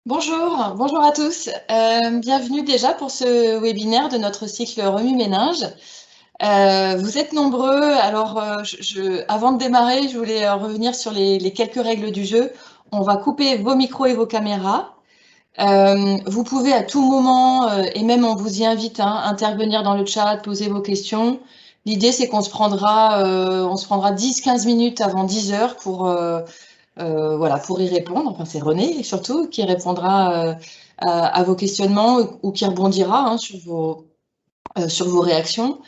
Bonjour à tous. Bienvenue déjà pour ce webinaire de notre cycle Remue-Ménage. Vous êtes nombreux. Alors, avant de démarrer, je voulais revenir sur les quelques règles du jeu. On va couper vos micros et vos caméras. Vous pouvez à tout moment, et même on vous y invite, intervenir dans le chat, poser vos questions. L'idée, c'est qu'on se prendra 10-15 minutes avant 10 heures voilà, pour y répondre. Enfin, c'est René surtout qui répondra à vos questionnements ou qui rebondira sur vos réactions.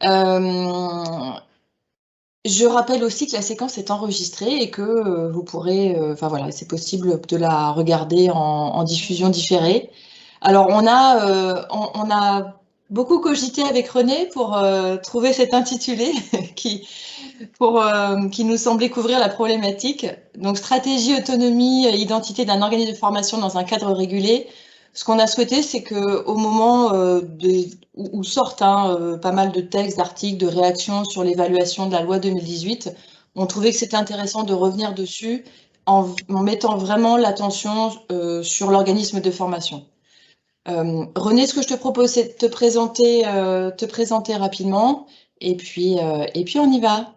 Je rappelle aussi que la séquence est enregistrée et que vous pourrez, enfin voilà, c'est possible de la regarder en diffusion différée. Alors on a beaucoup cogité avec René pour trouver cet intitulé qui nous semblait couvrir la problématique. Donc, stratégie, autonomie, identité d'un organisme de formation dans un cadre régulé. Ce qu'on a souhaité, c'est qu'au moment où sortent pas mal de textes, d'articles, de réactions sur l'évaluation de la loi 2018, on trouvait que c'était intéressant de revenir dessus en mettant vraiment l'attention sur l'organisme de formation. René, ce que je te propose, c'est de te présenter rapidement, et puis on y va.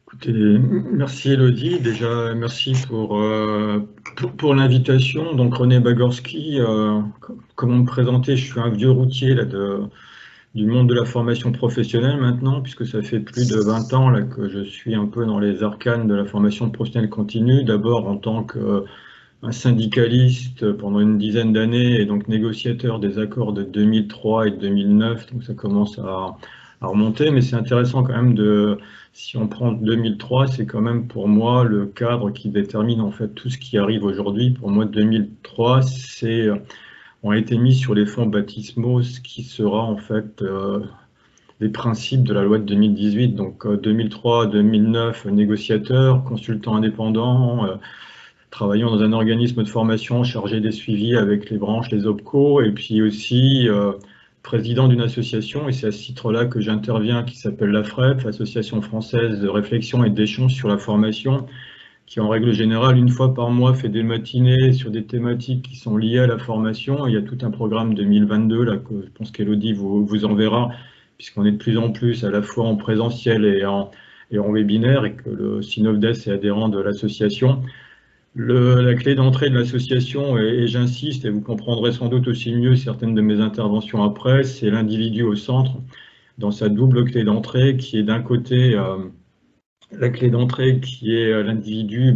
Écoutez, merci Elodie. Déjà, merci pour l'invitation. Donc René Bagorski, comment me présenter? Je suis un vieux routier là, du monde de la formation professionnelle maintenant, puisque ça fait plus de 20 ans là, que je suis un peu dans les arcanes de la formation professionnelle continue. D'abord en tant qu'un syndicaliste pendant une dizaine d'années et donc négociateur des accords de 2003 et 2009. Donc ça commence à remonter, mais c'est intéressant quand même si on prend 2003, c'est quand même pour moi le cadre qui détermine en fait tout ce qui arrive aujourd'hui. Pour moi, 2003, ont été mis sur les fonds baptismaux ce qui sera en fait les principes de la loi de 2018. Donc 2003, 2009, négociateur, consultant indépendant, travaillant dans un organisme de formation chargé des suivis avec les branches, les OPCO, et puis aussi président d'une association, et c'est à ce titre-là que j'interviens, qui s'appelle l'AFREF, Association française de réflexion et d'échange sur la formation, qui en règle générale, une fois par mois, fait des matinées sur des thématiques qui sont liées à la formation. Il y a tout un programme 2022, là, que je pense qu'Elodie vous enverra, puisqu'on est de plus en plus à la fois en présentiel et en webinaire, et que le Synopdes est adhérent de l'association. La clé d'entrée de l'association, et j'insiste, et vous comprendrez sans doute aussi mieux certaines de mes interventions après, c'est l'individu au centre, dans sa double clé d'entrée, qui est d'un côté la clé d'entrée qui est l'individu,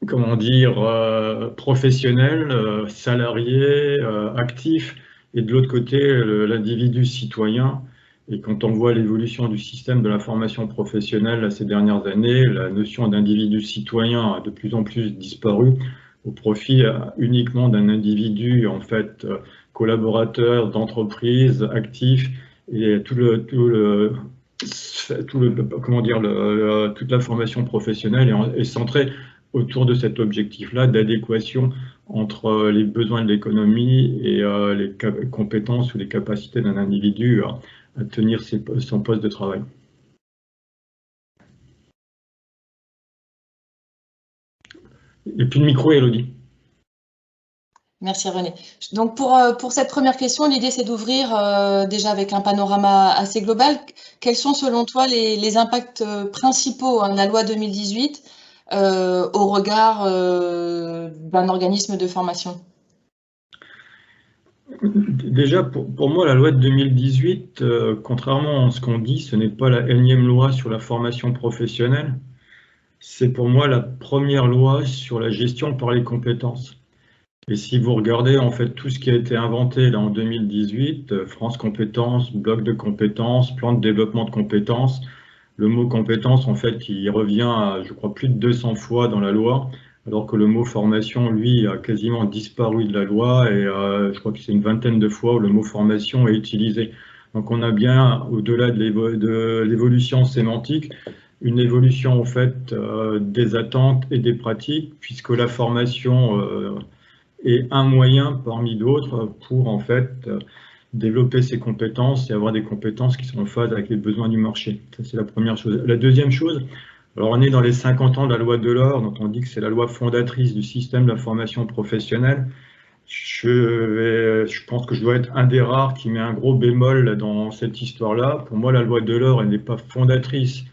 comment dire, professionnel, salarié, actif, et de l'autre côté l'individu citoyen. Et quand on voit l'évolution du système de la formation professionnelle ces dernières années, la notion d'individu citoyen a de plus en plus disparu au profit uniquement d'un individu en fait collaborateur d'entreprise, actif, et toute la formation professionnelle est centrée autour de cet objectif-là d'adéquation entre les besoins de l'économie et les compétences ou les capacités d'un individu à tenir son poste de travail. Et puis le micro, Elodie. Merci René. Donc pour cette première question, l'idée c'est d'ouvrir déjà avec un panorama assez global. Quels sont selon toi les impacts principaux de la loi 2018 au regard d'un organisme de formation? Déjà, pour moi, la loi de 2018, contrairement à ce qu'on dit, ce n'est pas la énième loi sur la formation professionnelle. C'est pour moi la première loi sur la gestion par les compétences. Et si vous regardez en fait tout ce qui a été inventé là en 2018, France Compétences, bloc de compétences, plan de développement de compétences, le mot compétence en fait il revient à, je crois, plus de 200 fois dans la loi, alors que le mot formation, lui, a quasiment disparu de la loi, et je crois que c'est une vingtaine de fois où le mot formation est utilisé. Donc on a bien, au-delà de l'évolution sémantique, une évolution en fait des attentes et des pratiques, puisque la formation est un moyen parmi d'autres pour en fait développer ses compétences et avoir des compétences qui sont en phase avec les besoins du marché. Ça, c'est la première chose. La deuxième chose, Alors, on est dans les 50 ans de la loi Delors, dont on dit que c'est la loi fondatrice du système de la formation professionnelle. Je pense que je dois être un des rares qui met un gros bémol dans cette histoire-là. Pour moi, la loi Delors, elle n'est pas fondatrice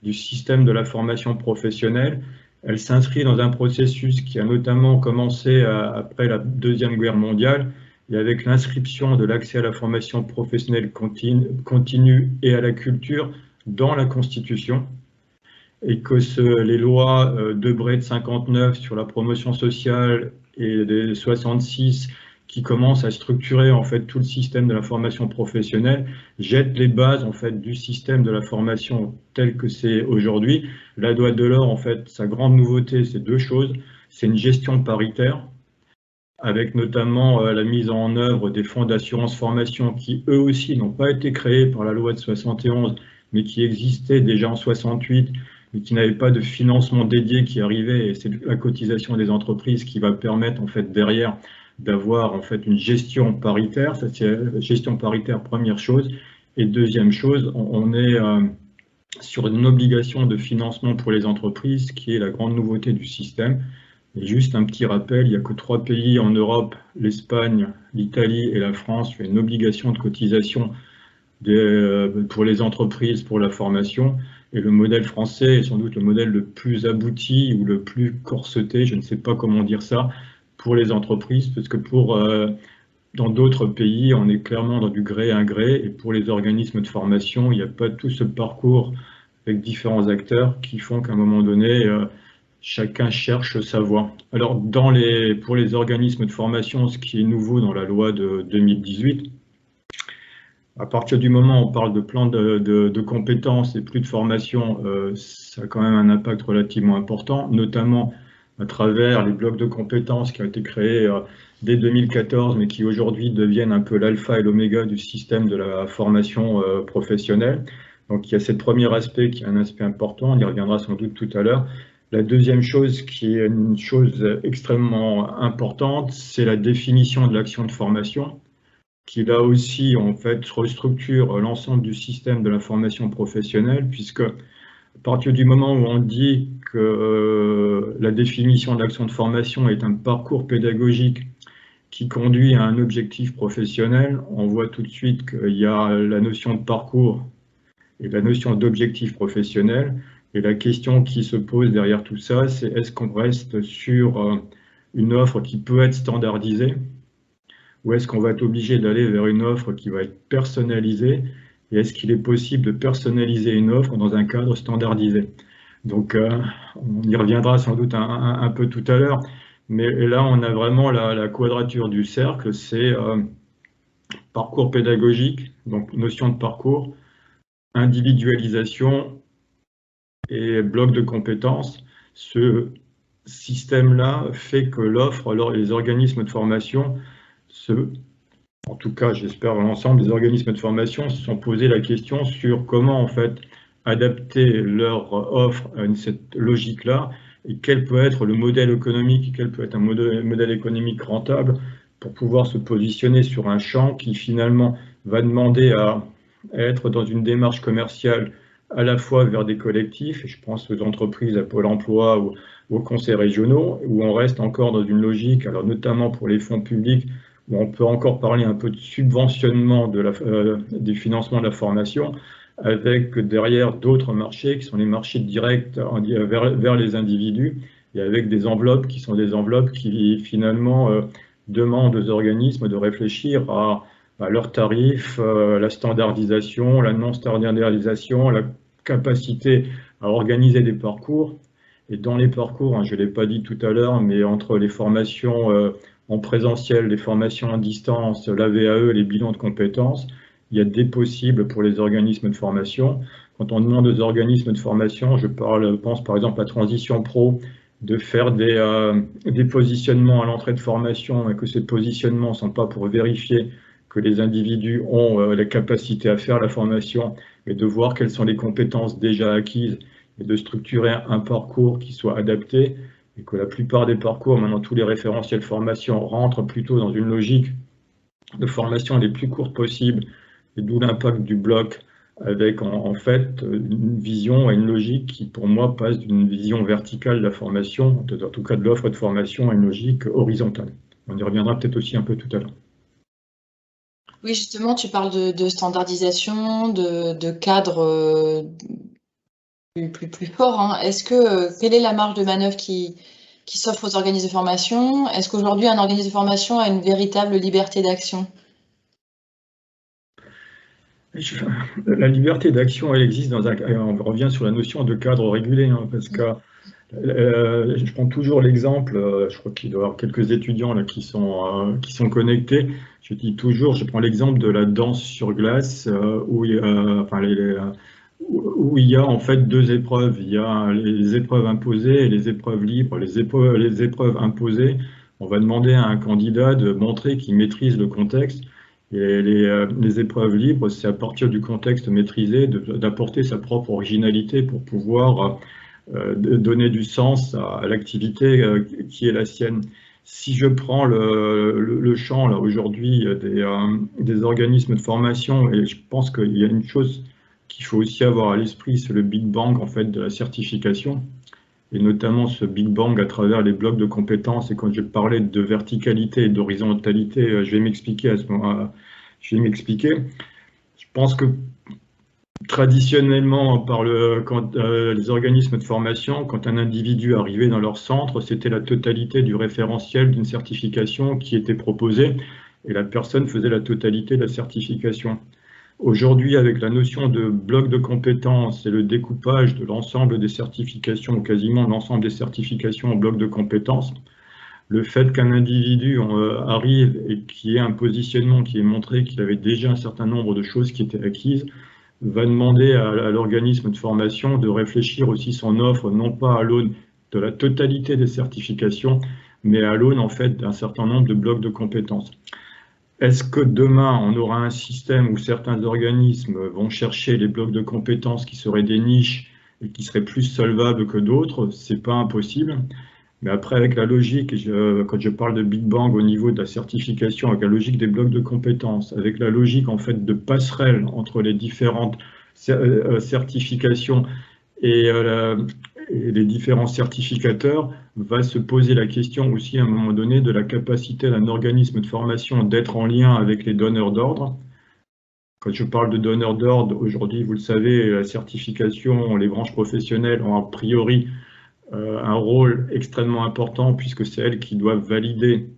du système de la formation professionnelle. Elle s'inscrit dans un processus qui a notamment commencé après la Deuxième Guerre mondiale et avec l'inscription de l'accès à la formation professionnelle continue et à la culture dans la Constitution, et que les lois Debré de 59 sur la promotion sociale et de 66 qui commencent à structurer en fait tout le système de la formation professionnelle jettent les bases en fait du système de la formation tel que c'est aujourd'hui. La loi Delors, en fait, sa grande nouveauté, c'est deux choses. C'est une gestion paritaire, avec notamment la mise en œuvre des fonds d'assurance formation qui, eux aussi, n'ont pas été créés par la loi de 71, mais qui existaient déjà en 68, mais qui n'avaient pas de financement dédié qui arrivait, et c'est la cotisation des entreprises qui va permettre, en fait, derrière, d'avoir, en fait, une gestion paritaire. Ça, c'est la gestion paritaire, première chose. Et deuxième chose, on est sur une obligation de financement pour les entreprises, qui est la grande nouveauté du système. Et juste un petit rappel, il n'y a que 3 pays en Europe, l'Espagne, l'Italie et la France, qui ont une obligation de cotisation pour les entreprises pour la formation. Et le modèle français est sans doute le modèle le plus abouti ou le plus corseté, je ne sais pas comment dire ça, pour les entreprises, parce que dans d'autres pays, on est clairement dans du gré à gré, et pour les organismes de formation, il n'y a pas tout ce parcours avec différents acteurs qui font qu'à un moment donné, chacun cherche sa voie. Alors, pour les organismes de formation, ce qui est nouveau dans la loi de 2018, à partir du moment où on parle de plan de compétences et plus de formation, ça a quand même un impact relativement important, notamment à travers les blocs de compétences qui ont été créés dès 2014, mais qui aujourd'hui deviennent un peu l'alpha et l'oméga du système de la formation professionnelle. Donc, il y a ce premier aspect qui est un aspect important, on y reviendra sans doute tout à l'heure. La deuxième chose, qui est une chose extrêmement importante, c'est la définition de l'action de formation, qui là aussi, en fait, restructure l'ensemble du système de la formation professionnelle, puisque à partir du moment où on dit que la définition de l'action de formation est un parcours pédagogique qui conduit à un objectif professionnel, on voit tout de suite qu'il y a la notion de parcours et la notion d'objectif professionnel. Et la question qui se pose derrière tout ça, c'est est-ce qu'on reste sur une offre qui peut être standardisée, ou est-ce qu'on va être obligé d'aller vers une offre qui va être personnalisée, et est-ce qu'il est possible de personnaliser une offre dans un cadre standardisé? Donc, on y reviendra sans doute un peu tout à l'heure, mais là, on a vraiment la quadrature du cercle, c'est parcours pédagogique, donc notion de parcours, individualisation et bloc de compétences. Ce système-là fait que l'offre, alors les organismes de formation, en tout cas j'espère l'ensemble des organismes de formation, se sont posé la question sur comment en fait adapter leur offre à cette logique-là, et quel peut être le modèle économique, quel peut être un modèle économique rentable pour pouvoir se positionner sur un champ qui finalement va demander à être dans une démarche commerciale à la fois vers des collectifs, et je pense aux entreprises, à Pôle emploi ou aux conseils régionaux, où on reste encore dans une logique, alors notamment pour les fonds publics, où on peut encore parler un peu de subventionnement des financements de la formation, avec derrière d'autres marchés qui sont les marchés directs vers les individus, et avec des enveloppes qui sont des enveloppes qui finalement demandent aux organismes de réfléchir à leurs tarifs, la standardisation, la non-standardisation, la capacité à organiser des parcours. Et dans les parcours, je ne l'ai pas dit tout à l'heure, mais entre les formations en présentiel, les formations à distance, la VAE, les bilans de compétences, il y a des possibles pour les organismes de formation. Quand on demande aux organismes de formation, je pense par exemple à Transition Pro, de faire des positionnements à l'entrée de formation, et que ces positionnements ne sont pas pour vérifier que les individus ont la capacité à faire la formation, mais de voir quelles sont les compétences déjà acquises et de structurer un parcours qui soit adapté, et que la plupart des parcours, maintenant tous les référentiels formation, rentrent plutôt dans une logique de formation les plus courtes possibles, et d'où l'impact du bloc avec en fait une vision et une logique qui, pour moi, passe d'une vision verticale de la formation, en tout cas de l'offre de formation, à une logique horizontale. On y reviendra peut-être aussi un peu tout à l'heure. Oui, justement, tu parles de standardisation, de cadre plus fort, hein. Quelle est la marge de manœuvre qui s'offre aux organismes de formation? Est-ce qu'aujourd'hui, un organisme de formation a une véritable liberté d'action? La liberté d'action, elle existe on revient sur la notion de cadre régulé, hein, parce que je prends toujours l'exemple, je crois qu'il doit y avoir quelques étudiants là, qui sont connectés. Je prends l'exemple de la danse sur glace, où il y a en fait deux épreuves. Il y a les épreuves imposées et les épreuves libres. Les épreuves imposées, on va demander à un candidat de montrer qu'il maîtrise le contexte. Et les épreuves libres, c'est à partir du contexte maîtrisé d'apporter sa propre originalité pour pouvoir donner du sens à l'activité qui est la sienne. Si je prends le champ là aujourd'hui des organismes de formation, et je pense qu'il y a une chose qu'il faut aussi avoir à l'esprit, c'est le Big Bang en fait de la certification, et notamment ce Big Bang à travers les blocs de compétences. Et quand je parlais de verticalité et d'horizontalité, je vais m'expliquer à ce moment. Je vais m'expliquer. Je pense que traditionnellement, quand les organismes de formation, quand un individu arrivait dans leur centre, c'était la totalité du référentiel d'une certification qui était proposée, et la personne faisait la totalité de la certification. Aujourd'hui, avec la notion de bloc de compétences et le découpage de l'ensemble des certifications, ou quasiment l'ensemble des certifications en bloc de compétences, le fait qu'un individu arrive et qu'il ait un positionnement qui ait montré qu'il avait déjà un certain nombre de choses qui étaient acquises, va demander à l'organisme de formation de réfléchir aussi son offre, non pas à l'aune de la totalité des certifications, mais à l'aune en fait d'un certain nombre de blocs de compétences. Est-ce que demain, on aura un système où certains organismes vont chercher les blocs de compétences qui seraient des niches et qui seraient plus solvables que d'autres? C'est pas impossible. Mais après, avec la logique, quand je parle de Big Bang au niveau de la certification, avec la logique des blocs de compétences, avec la logique en fait de passerelle entre les différentes certifications et les différents certificateurs, va se poser la question aussi à un moment donné de la capacité d'un organisme de formation d'être en lien avec les donneurs d'ordre. Quand je parle de donneurs d'ordre, aujourd'hui, vous le savez, la certification, les branches professionnelles ont a priori un rôle extrêmement important puisque c'est elles qui doivent valider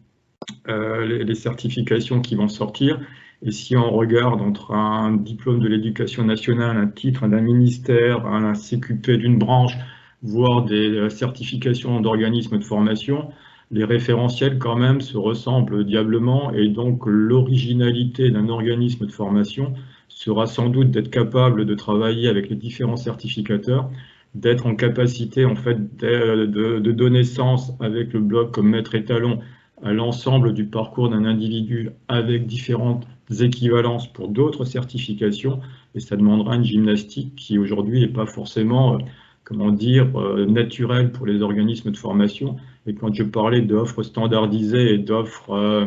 les certifications qui vont sortir. Et si on regarde entre un diplôme de l'éducation nationale, un titre d'un ministère, un CQP d'une branche, voire des certifications d'organismes de formation, les référentiels quand même se ressemblent diablement, et donc l'originalité d'un organisme de formation sera sans doute d'être capable de travailler avec les différents certificateurs, d'être en capacité en fait de donner sens avec le bloc comme maître étalon à l'ensemble du parcours d'un individu avec différentes équivalences pour d'autres certifications, et ça demandera une gymnastique qui aujourd'hui n'est pas forcément, comment dire, naturelle pour les organismes de formation. Et quand je parlais d'offres standardisées et d'offres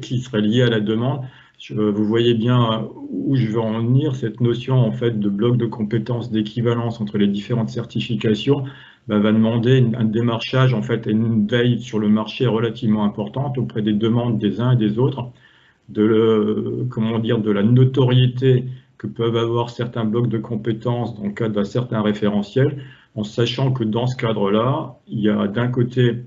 qui seraient liées à la demande, vous voyez bien où je veux en venir. Cette notion en fait de bloc de compétences d'équivalence entre les différentes certifications va demander un démarchage en fait et une veille sur le marché relativement importante auprès des demandes des uns et des autres, comment dire, de la notoriété que peuvent avoir certains blocs de compétences dans le cadre d'un certain référentiel, en sachant que dans ce cadre-là, il y a d'un côté,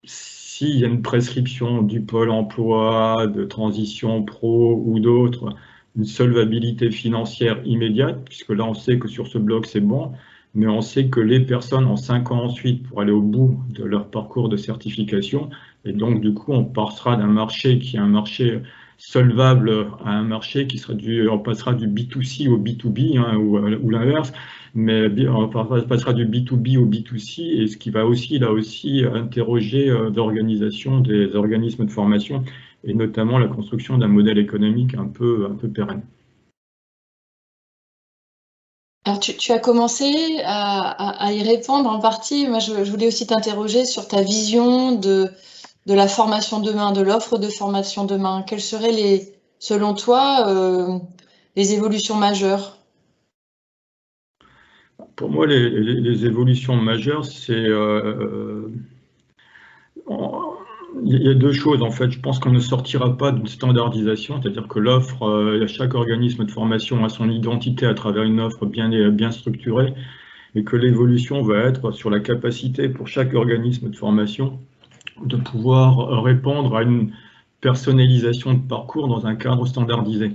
s'il y a une prescription du pôle emploi, de transition pro ou d'autres, une solvabilité financière immédiate, puisque là on sait que sur ce bloc c'est bon, mais on sait que les personnes ont 5 ans ensuite pour aller au bout de leur parcours de certification, et donc du coup on passera d'un marché qui est un marché solvable à un marché qui sera on passera du B2C au B2B, hein, ou l'inverse, mais on passera du B2B au B2C, et ce qui va aussi, là aussi, interroger l'organisation des organismes de formation, et notamment la construction d'un modèle économique un peu pérenne. Alors, tu as commencé à y répondre en partie. Moi, je voulais aussi t'interroger sur ta vision de la formation demain, de l'offre de formation demain. Quels seraient selon toi, les évolutions majeures? Pour moi, les évolutions majeures, il y a deux choses en fait. Je pense qu'on ne sortira pas d'une standardisation, c'est-à-dire que l'offre, chaque organisme de formation a son identité à travers une offre bien structurée, et que l'évolution va être sur la capacité pour chaque organisme de formation de pouvoir répondre à une personnalisation de parcours dans un cadre standardisé.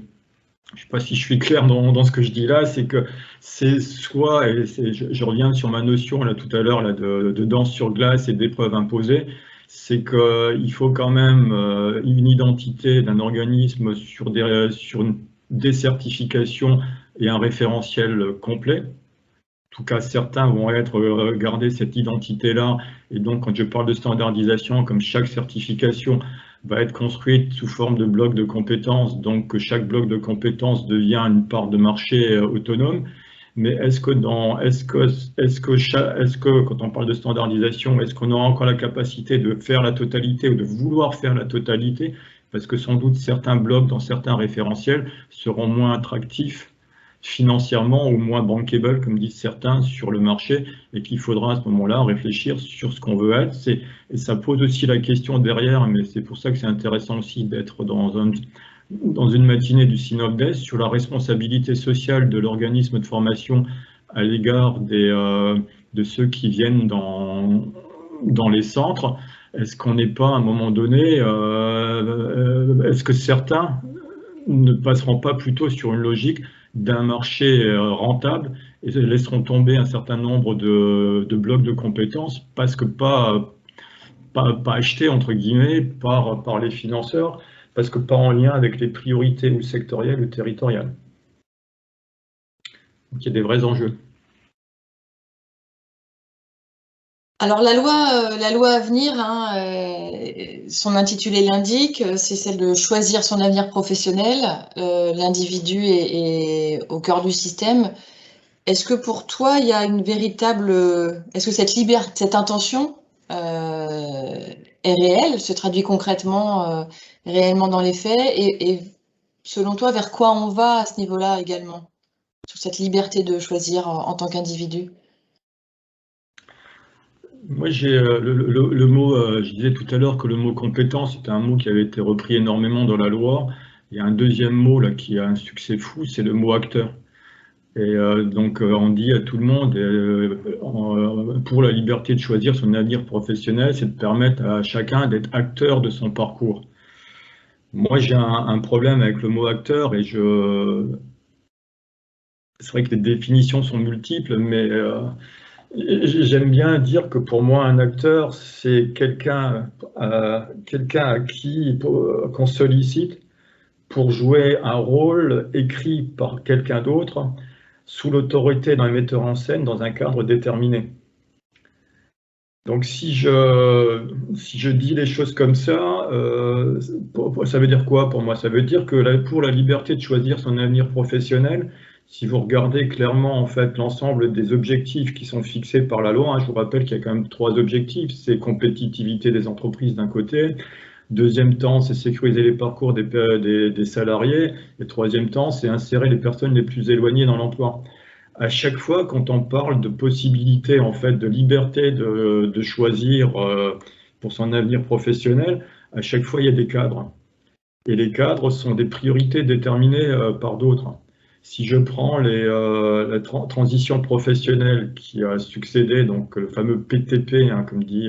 Je ne sais pas si je suis clair dans ce que je dis là, c'est que c'est soit, et je reviens sur ma notion là tout à l'heure de danse sur glace et d'épreuve imposée, c'est qu'il faut quand même une identité d'un organisme sur des certifications et un référentiel complet. En tout cas, certains vont garder cette identité-là. Et donc, quand je parle de standardisation, comme chaque certification va être construite sous forme de blocs de compétences, donc que chaque bloc de compétences devient une part de marché autonome. Mais est-ce que quand on parle de standardisation, est-ce qu'on aura encore la capacité de faire la totalité ou de vouloir faire la totalité? Parce que sans doute certains blocs dans certains référentiels seront moins attractifs financièrement ou moins bankable, comme disent certains, sur le marché, et qu'il faudra à ce moment-là réfléchir sur ce qu'on veut être. Et ça pose aussi la question derrière, mais c'est pour ça que c'est intéressant aussi d'être dans une matinée du Synopdes sur la responsabilité sociale de l'organisme de formation à l'égard de ceux qui viennent dans les centres. Est-ce qu'on n'est pas à un moment donné, est-ce que certains ne passeront pas plutôt sur une logique d'un marché rentable et laisseront tomber un certain nombre de blocs de compétences parce que pas achetés entre guillemets par les financeurs, parce que pas en lien avec les priorités ou sectorielles ou territoriales. Donc il y a des vrais enjeux. Alors la loi à venir, son intitulé l'indique, c'est celle de choisir son avenir professionnel. L'individu est au cœur du système. Est-ce que pour toi, il y a une véritable... Est-ce que cette intention est réelle, se traduit concrètement, réellement dans les faits, et selon toi, vers quoi on va à ce niveau-là également, sur cette liberté de choisir en tant qu'individu? Moi, j'ai le mot, je disais tout à l'heure que le mot compétence, c'était un mot qui avait été repris énormément dans la loi. Il y a un deuxième mot là qui a un succès fou, c'est le mot acteur. Et donc, on dit à tout le monde, pour la liberté de choisir son avenir professionnel, c'est de permettre à chacun d'être acteur de son parcours. Moi, j'ai un problème avec le mot acteur, et c'est vrai que les définitions sont multiples, mais j'aime bien dire que pour moi, un acteur, c'est quelqu'un à qui qu'on sollicite pour jouer un rôle écrit par quelqu'un d'autre, sous l'autorité d'un metteur en scène dans un cadre déterminé. Donc si je dis les choses comme ça, ça veut dire quoi pour moi? Ça veut dire que pour la liberté de choisir son avenir professionnel, si vous regardez clairement en fait l'ensemble des objectifs qui sont fixés par la loi, je vous rappelle qu'il y a quand même 3 objectifs, c'est compétitivité des entreprises d'un côté, deuxième temps, c'est sécuriser les parcours des salariés, et troisième temps, c'est insérer les personnes les plus éloignées dans l'emploi. À chaque fois, quand on parle de possibilité, en fait, de liberté de choisir pour son avenir professionnel, à chaque fois, il y a des cadres. Et les cadres sont des priorités déterminées par d'autres. Si je prends la transition professionnelle qui a succédé, donc le fameux PTP, comme dit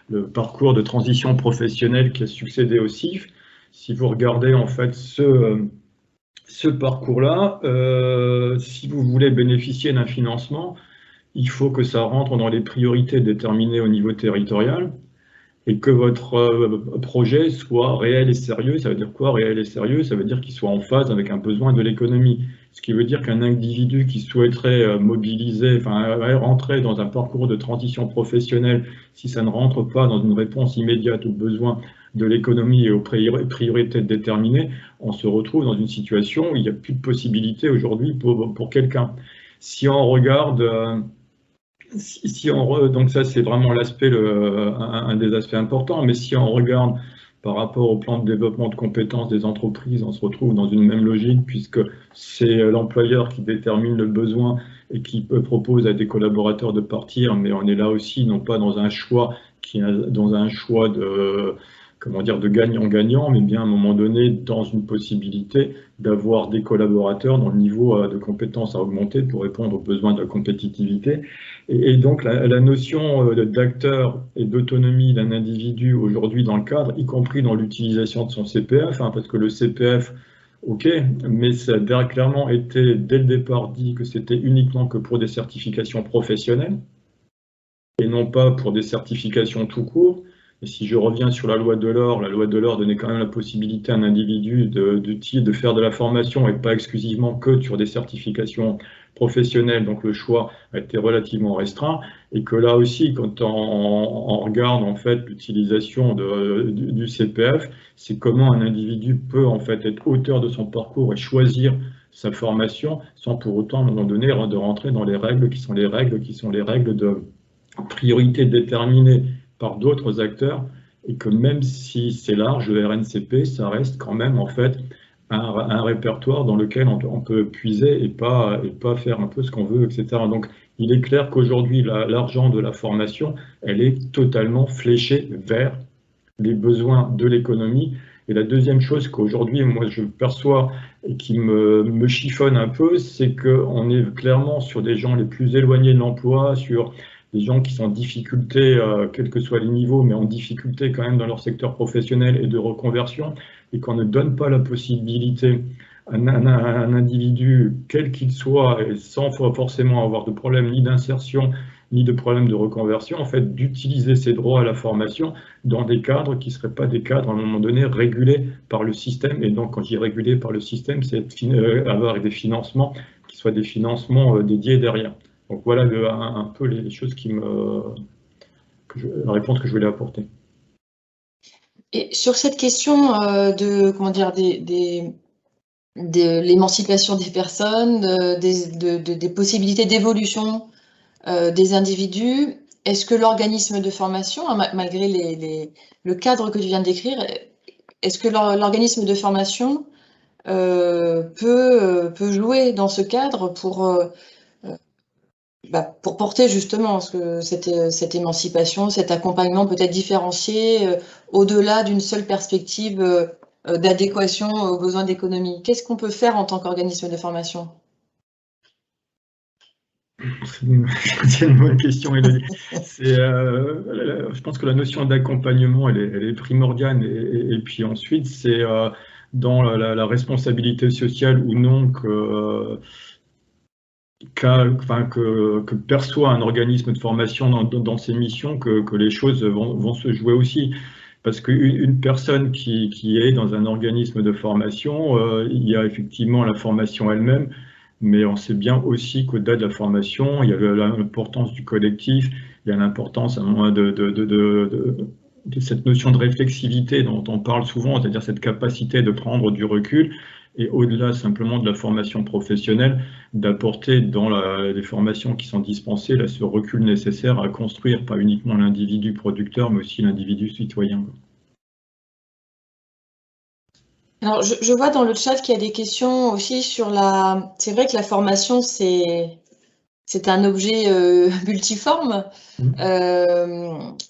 le parcours de transition professionnelle qui a succédé au CIF, si vous regardez en fait ce parcours-là, si vous voulez bénéficier d'un financement, il faut que ça rentre dans les priorités déterminées au niveau territorial et que votre projet soit réel et sérieux. Ça veut dire quoi, réel et sérieux? Ça veut dire qu'il soit en phase avec un besoin de l'économie. Ce qui veut dire qu'un individu qui souhaiterait mobiliser, rentrer dans un parcours de transition professionnelle, si ça ne rentre pas dans une réponse immédiate aux besoins de l'économie et aux priorités déterminées, on se retrouve dans une situation où il n'y a plus de possibilité aujourd'hui pour quelqu'un. Si on regarde, donc ça c'est vraiment un des aspects importants, mais si on regarde par rapport au plan de développement de compétences des entreprises, on se retrouve dans une même logique puisque c'est l'employeur qui détermine le besoin et qui propose à des collaborateurs de partir, mais on est là aussi non pas dans un choix dans un choix de comment dire de gagnant-gagnant, mais bien à un moment donné dans une possibilité d'avoir des collaborateurs dont le niveau de compétences a augmenté pour répondre aux besoins de la compétitivité. Et donc la notion d'acteur et d'autonomie d'un individu aujourd'hui dans le cadre, y compris dans l'utilisation de son CPF, hein, parce que le CPF, ok, mais ça a clairement été dès le départ dit que c'était uniquement que pour des certifications professionnelles et non pas pour des certifications tout court. Et si je reviens sur la loi Delors donnait quand même la possibilité à un individu de faire de la formation et pas exclusivement que sur des certifications professionnelles. Donc le choix a été relativement restreint. Et que là aussi, quand on regarde en fait l'utilisation du CPF, c'est comment un individu peut en fait être auteur de son parcours et choisir sa formation sans pour autant à un moment donné de rentrer dans les règles qui sont les règles de priorité déterminée par d'autres acteurs et que même si c'est large, le RNCP, ça reste quand même en fait un répertoire dans lequel on peut puiser et pas faire un peu ce qu'on veut, etc. Donc il est clair qu'aujourd'hui, l'argent de la formation, elle est totalement fléchée vers les besoins de l'économie. Et la deuxième chose qu'aujourd'hui, moi, je perçois et qui me chiffonne un peu, c'est qu'on est clairement sur des gens les plus éloignés de l'emploi, sur des gens qui sont en difficulté, quels que soient les niveaux, mais en difficulté quand même dans leur secteur professionnel et de reconversion, et qu'on ne donne pas la possibilité à un individu, quel qu'il soit, et sans forcément avoir de problème ni d'insertion, ni de problème de reconversion, en fait, d'utiliser ses droits à la formation dans des cadres qui ne seraient pas des cadres, à un moment donné, régulés par le système. Et donc, quand je dis régulés par le système, c'est avoir des financements qui soient des financements dédiés derrière. Donc voilà un peu les choses la réponse que je voulais apporter. Et sur cette question de, comment dire, de l'émancipation des personnes, des possibilités d'évolution des individus, est-ce que l'organisme de formation, hein, malgré le cadre que tu viens de décrire, est-ce que l'organisme de formation peut jouer dans ce cadre pour porter justement cette émancipation, cet accompagnement peut-être différencié au-delà d'une seule perspective d'adéquation aux besoins d'économie? Qu'est-ce qu'on peut faire en tant qu'organisme de formation? C'est une bonne question, Élodie. Je pense que la notion d'accompagnement, elle est primordiale. Et puis ensuite, c'est dans la responsabilité sociale ou non que perçoit un organisme de formation dans ses missions que les choses vont se jouer aussi. Parce qu'une personne qui est dans un organisme de formation, il y a effectivement la formation elle-même, mais on sait bien aussi qu'au-delà de la formation, il y a l'importance du collectif, il y a l'importance de cette notion de réflexivité dont on parle souvent, c'est-à-dire cette capacité de prendre du recul et au-delà simplement de la formation professionnelle, d'apporter dans les formations qui sont dispensées là, ce recul nécessaire à construire pas uniquement l'individu producteur, mais aussi l'individu citoyen. Alors, je vois dans le chat qu'il y a des questions aussi sur la... C'est vrai que la formation, c'est un objet multiforme.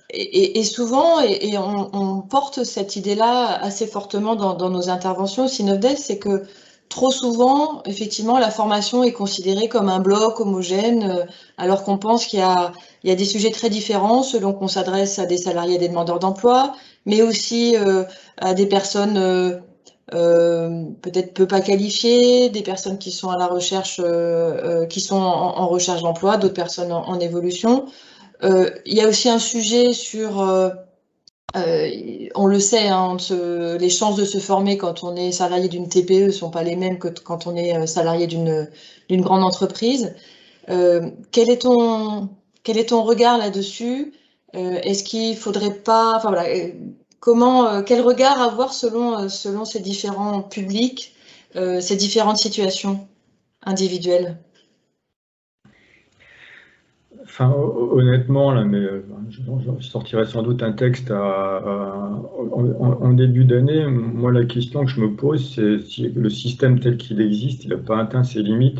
Et souvent, et on porte cette idée-là assez fortement dans nos interventions au Synodès, c'est que trop souvent, effectivement, la formation est considérée comme un bloc homogène, alors qu'on pense qu'il y a des sujets très différents selon qu'on s'adresse à des salariés et des demandeurs d'emploi, mais aussi à des personnes peut-être peu pas qualifiées, des personnes qui sont à la recherche, qui sont en recherche d'emploi, d'autres personnes en évolution. Il y a aussi un sujet sur, on le sait, hein, les chances de se former quand on est salarié d'une TPE ne sont pas les mêmes que quand on est salarié d'une grande entreprise. Quel est ton regard là-dessus? Est-ce qu'il faudrait pas, enfin voilà, quel regard avoir selon ces différents publics, ces différentes situations individuelles? Enfin, honnêtement, là, mais je sortirai sans doute un texte en début d'année. Moi, la question que je me pose, c'est si le système tel qu'il existe, il n'a pas atteint ses limites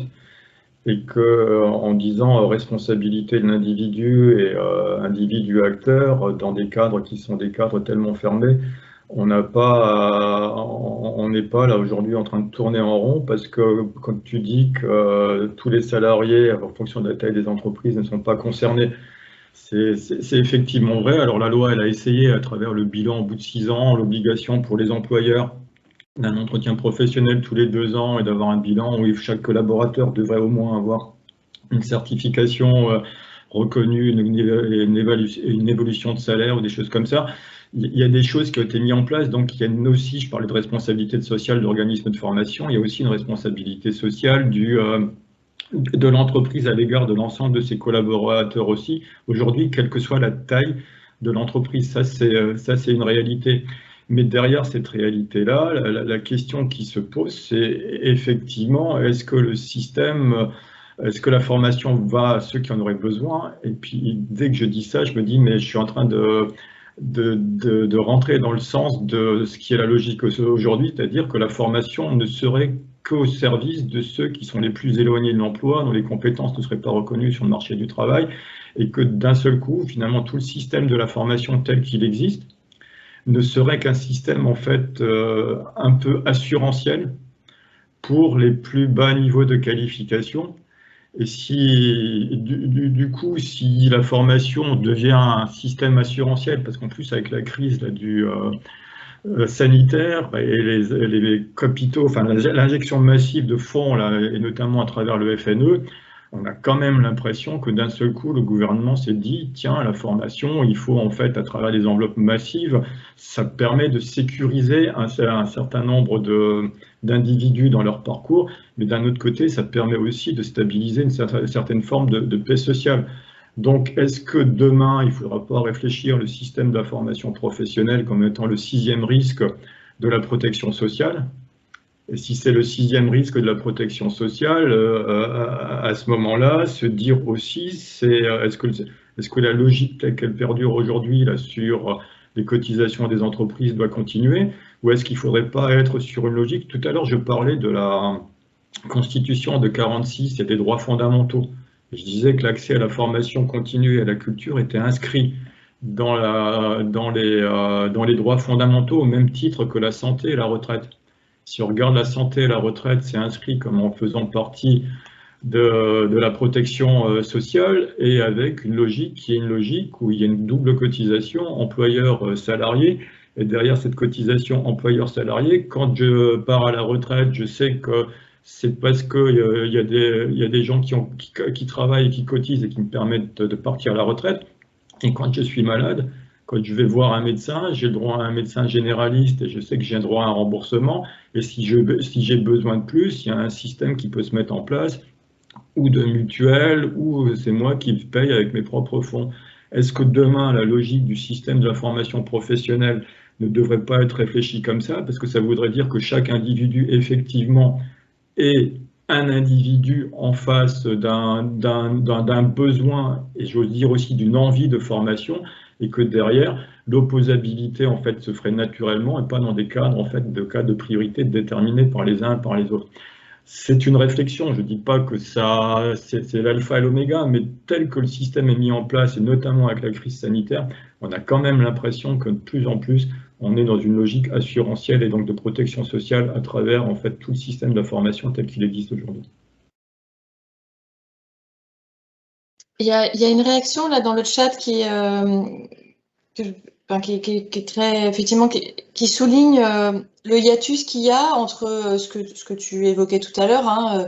et que, en disant responsabilité de l'individu et individu acteur dans des cadres qui sont des cadres tellement fermés, on n'est pas là aujourd'hui en train de tourner en rond parce que quand tu dis que tous les salariés, en fonction de la taille des entreprises, ne sont pas concernés, c'est effectivement vrai. Alors la loi, elle a essayé à travers le bilan au bout de 6 ans, l'obligation pour les employeurs d'un entretien professionnel tous les 2 ans et d'avoir un bilan où chaque collaborateur devrait au moins avoir une certification reconnue, une évolution de salaire ou des choses comme ça. Il y a des choses qui ont été mises en place, donc il y a aussi, je parlais de responsabilité sociale d'organismes de formation, il y a aussi une responsabilité sociale de l'entreprise à l'égard de l'ensemble de ses collaborateurs aussi. Aujourd'hui, quelle que soit la taille de l'entreprise, ça c'est une réalité. Mais derrière cette réalité-là, la question qui se pose, c'est effectivement, est-ce que le système, est-ce que la formation va à ceux qui en auraient besoin? Et puis, dès que je dis ça, je me dis, mais je suis en train de rentrer dans le sens de ce qui est la logique aujourd'hui, c'est-à-dire que la formation ne serait qu'au service de ceux qui sont les plus éloignés de l'emploi, dont les compétences ne seraient pas reconnues sur le marché du travail, et que d'un seul coup, finalement, tout le système de la formation tel qu'il existe ne serait qu'un système en fait un peu assurantiel pour les plus bas niveaux de qualification. Et si du coup, si la formation devient un système assurantiel, parce qu'en plus avec la crise là, du sanitaire et les capitaux, enfin l'injection massive de fonds là, et notamment à travers le FNE, on a quand même l'impression que d'un seul coup, le gouvernement s'est dit, tiens, la formation, il faut en fait, à travers des enveloppes massives, ça permet de sécuriser un certain nombre d'individus dans leur parcours, mais d'un autre côté, ça permet aussi de stabiliser une certaine forme de paix sociale. Donc, est-ce que demain, il ne faudra pas réfléchir le système de la formation professionnelle comme étant le 6e risque de la protection sociale? Et si c'est le 6e risque de la protection sociale, à ce moment-là, se dire aussi, est-ce que la logique telle qu'elle perdure aujourd'hui là, sur les cotisations des entreprises doit continuer, ou est-ce qu'il ne faudrait pas être sur une logique? Tout à l'heure, je parlais de la Constitution de 46 et des droits fondamentaux. Je disais que l'accès à la formation continue et à la culture était inscrit dans les droits fondamentaux au même titre que la santé et la retraite. Si on regarde la santé et la retraite, c'est inscrit comme en faisant partie de la protection sociale et avec une logique qui est une logique où il y a une double cotisation employeur-salarié. Et derrière cette cotisation employeur-salarié, quand je pars à la retraite, je sais que c'est parce qu'il y a des gens qui travaillent et qui cotisent et qui me permettent de partir à la retraite. Et quand je suis malade, quand je vais voir un médecin, j'ai le droit à un médecin généraliste et je sais que j'ai le droit à un remboursement. Et si j'ai besoin de plus, il y a un système qui peut se mettre en place, ou de mutuelle, ou c'est moi qui le paye avec mes propres fonds. Est-ce que demain, la logique du système de la formation professionnelle ne devrait pas être réfléchie comme ça? Parce que ça voudrait dire que chaque individu, effectivement, est un individu en face d'un besoin, et j'ose dire aussi d'une envie de formation, et que derrière, l'opposabilité en fait se ferait naturellement et pas dans des cadres en fait de cas de priorité déterminés par les uns et par les autres. C'est une réflexion, je ne dis pas que ça c'est l'alpha et l'oméga, mais tel que le système est mis en place, et notamment avec la crise sanitaire, on a quand même l'impression que de plus en plus, on est dans une logique assurantielle et donc de protection sociale à travers en fait tout le système de la formation tel qu'il existe aujourd'hui. Il y a une réaction là dans le chat qui est très effectivement qui souligne le hiatus qu'il y a entre ce que tu évoquais tout à l'heure, hein,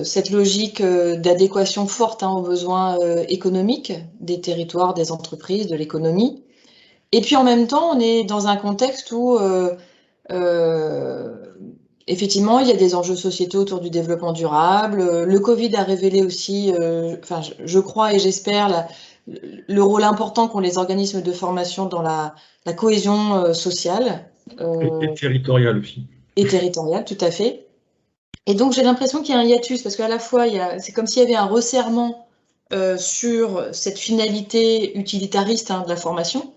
cette logique d'adéquation forte aux besoins économiques des territoires, des entreprises, de l'économie. Et puis en même temps, on est dans un contexte où effectivement, il y a des enjeux sociétaux autour du développement durable. Le Covid a révélé aussi, enfin, je crois et j'espère, le rôle important qu'ont les organismes de formation dans la cohésion sociale. Et territoriale aussi. Et territoriale, tout à fait. Et donc, j'ai l'impression qu'il y a un hiatus, parce qu'à la fois, c'est comme s'il y avait un resserrement sur cette finalité utilitariste de la formation,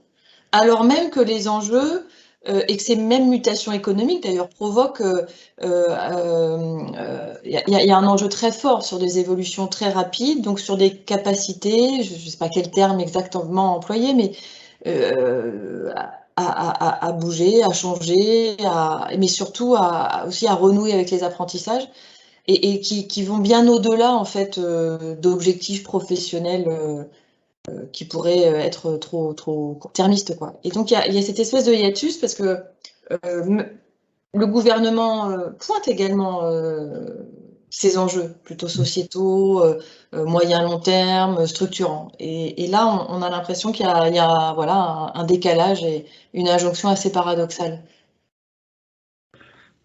alors même que les enjeux et que ces mêmes mutations économiques d'ailleurs provoquent, il y a un enjeu très fort sur des évolutions très rapides, donc sur des capacités, je ne sais pas quel terme exactement employer, mais à bouger, à changer, mais surtout aussi à renouer avec les apprentissages et qui vont bien au-delà en fait d'objectifs professionnels qui pourraient être trop court-termistes, quoi. Et donc il y a cette espèce de hiatus parce que le gouvernement pointe également ces enjeux plutôt sociétaux, moyen long terme, structurants. Et là, on a l'impression qu'il y a voilà, un décalage et une injonction assez paradoxale.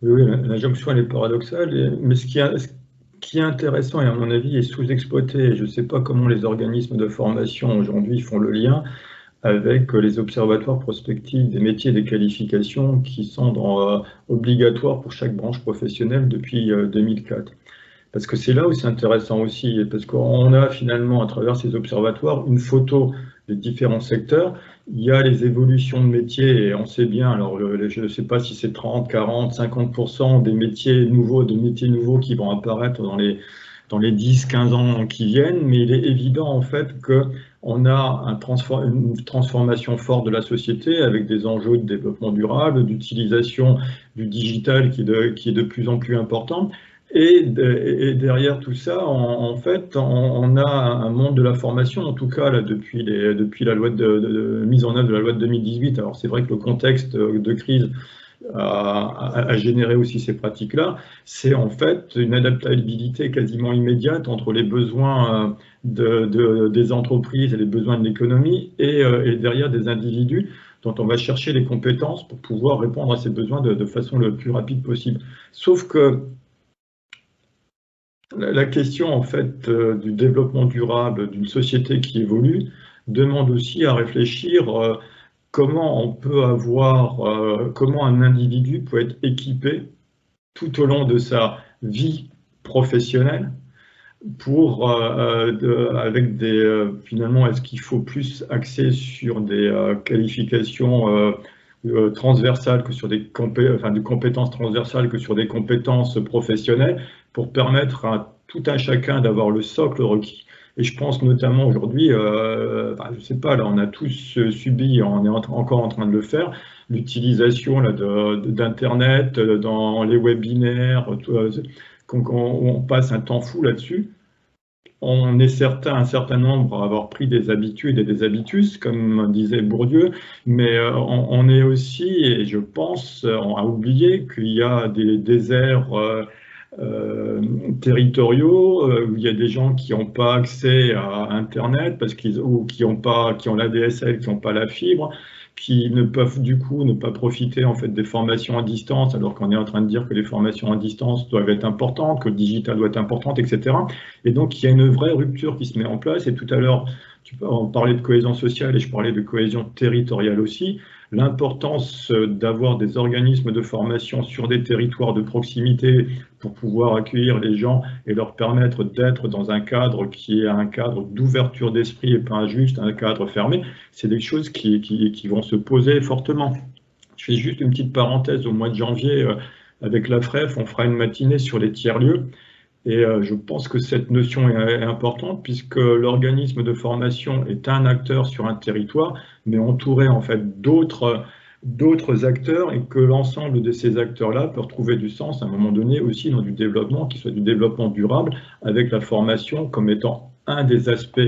Oui, oui, l'injonction elle est paradoxale, mais ce qui est intéressant et à mon avis est sous-exploité, et je ne sais pas comment les organismes de formation aujourd'hui font le lien avec les observatoires prospectifs des métiers et des qualifications qui sont obligatoires pour chaque branche professionnelle depuis 2004. Parce que c'est là où c'est intéressant aussi, parce qu'on a finalement à travers ces observatoires une photo des différents secteurs. Il y a les évolutions de métiers et on sait bien, alors je ne sais pas si c'est 30, 40, 50% des métiers nouveaux, qui vont apparaître dans les 10, 15 ans qui viennent, mais il est évident en fait qu'on a une transformation forte de la société avec des enjeux de développement durable, d'utilisation du digital qui est de plus en plus important. Et derrière tout ça, en fait, on a un monde de la formation, en tout cas là, depuis la loi de mise en œuvre de la loi de 2018. Alors c'est vrai que le contexte de crise a généré aussi ces pratiques-là. C'est en fait une adaptabilité quasiment immédiate entre les besoins des entreprises et les besoins de l'économie et derrière des individus dont on va chercher les compétences pour pouvoir répondre à ces besoins de façon le plus rapide possible. Sauf que la question en fait du développement durable d'une société qui évolue demande aussi à réfléchir comment on peut comment un individu peut être équipé tout au long de sa vie professionnelle avec finalement, est-ce qu'il faut plus axer sur des qualifications transversales que sur des compétences transversales que sur des compétences professionnelles pour permettre à tout un chacun d'avoir le socle requis. Et je pense notamment aujourd'hui, je ne sais pas, là on a tous subi, on est encore en train de le faire, l'utilisation d'Internet dans les webinaires, on passe un temps fou là-dessus. On est un certain nombre à avoir pris des habitudes et des habitus, comme disait Bourdieu, mais on est aussi, et je pense, à oublier qu'il y a des déserts territoriaux où il y a des gens qui n'ont pas accès à Internet ou qui ont l'ADSL, qui n'ont pas la fibre, qui ne peuvent du coup ne pas profiter en fait des formations à distance, alors qu'on est en train de dire que les formations à distance doivent être importantes, que le digital doit être important, etc. Et donc il y a une vraie rupture qui se met en place. Et tout à l'heure, on parlait de cohésion sociale et je parlais de cohésion territoriale aussi. L'importance d'avoir des organismes de formation sur des territoires de proximité pour pouvoir accueillir les gens et leur permettre d'être dans un cadre qui est un cadre d'ouverture d'esprit et pas juste un cadre fermé, c'est des choses qui vont se poser fortement. Je fais juste une petite parenthèse, au mois de janvier, avec la FREF, on fera une matinée sur les tiers-lieux. Et je pense que cette notion est importante puisque l'organisme de formation est un acteur sur un territoire, mais entouré en fait d'autres acteurs et que l'ensemble de ces acteurs-là peut retrouver du sens à un moment donné aussi dans du développement qui soit du développement durable avec la formation comme étant un des aspects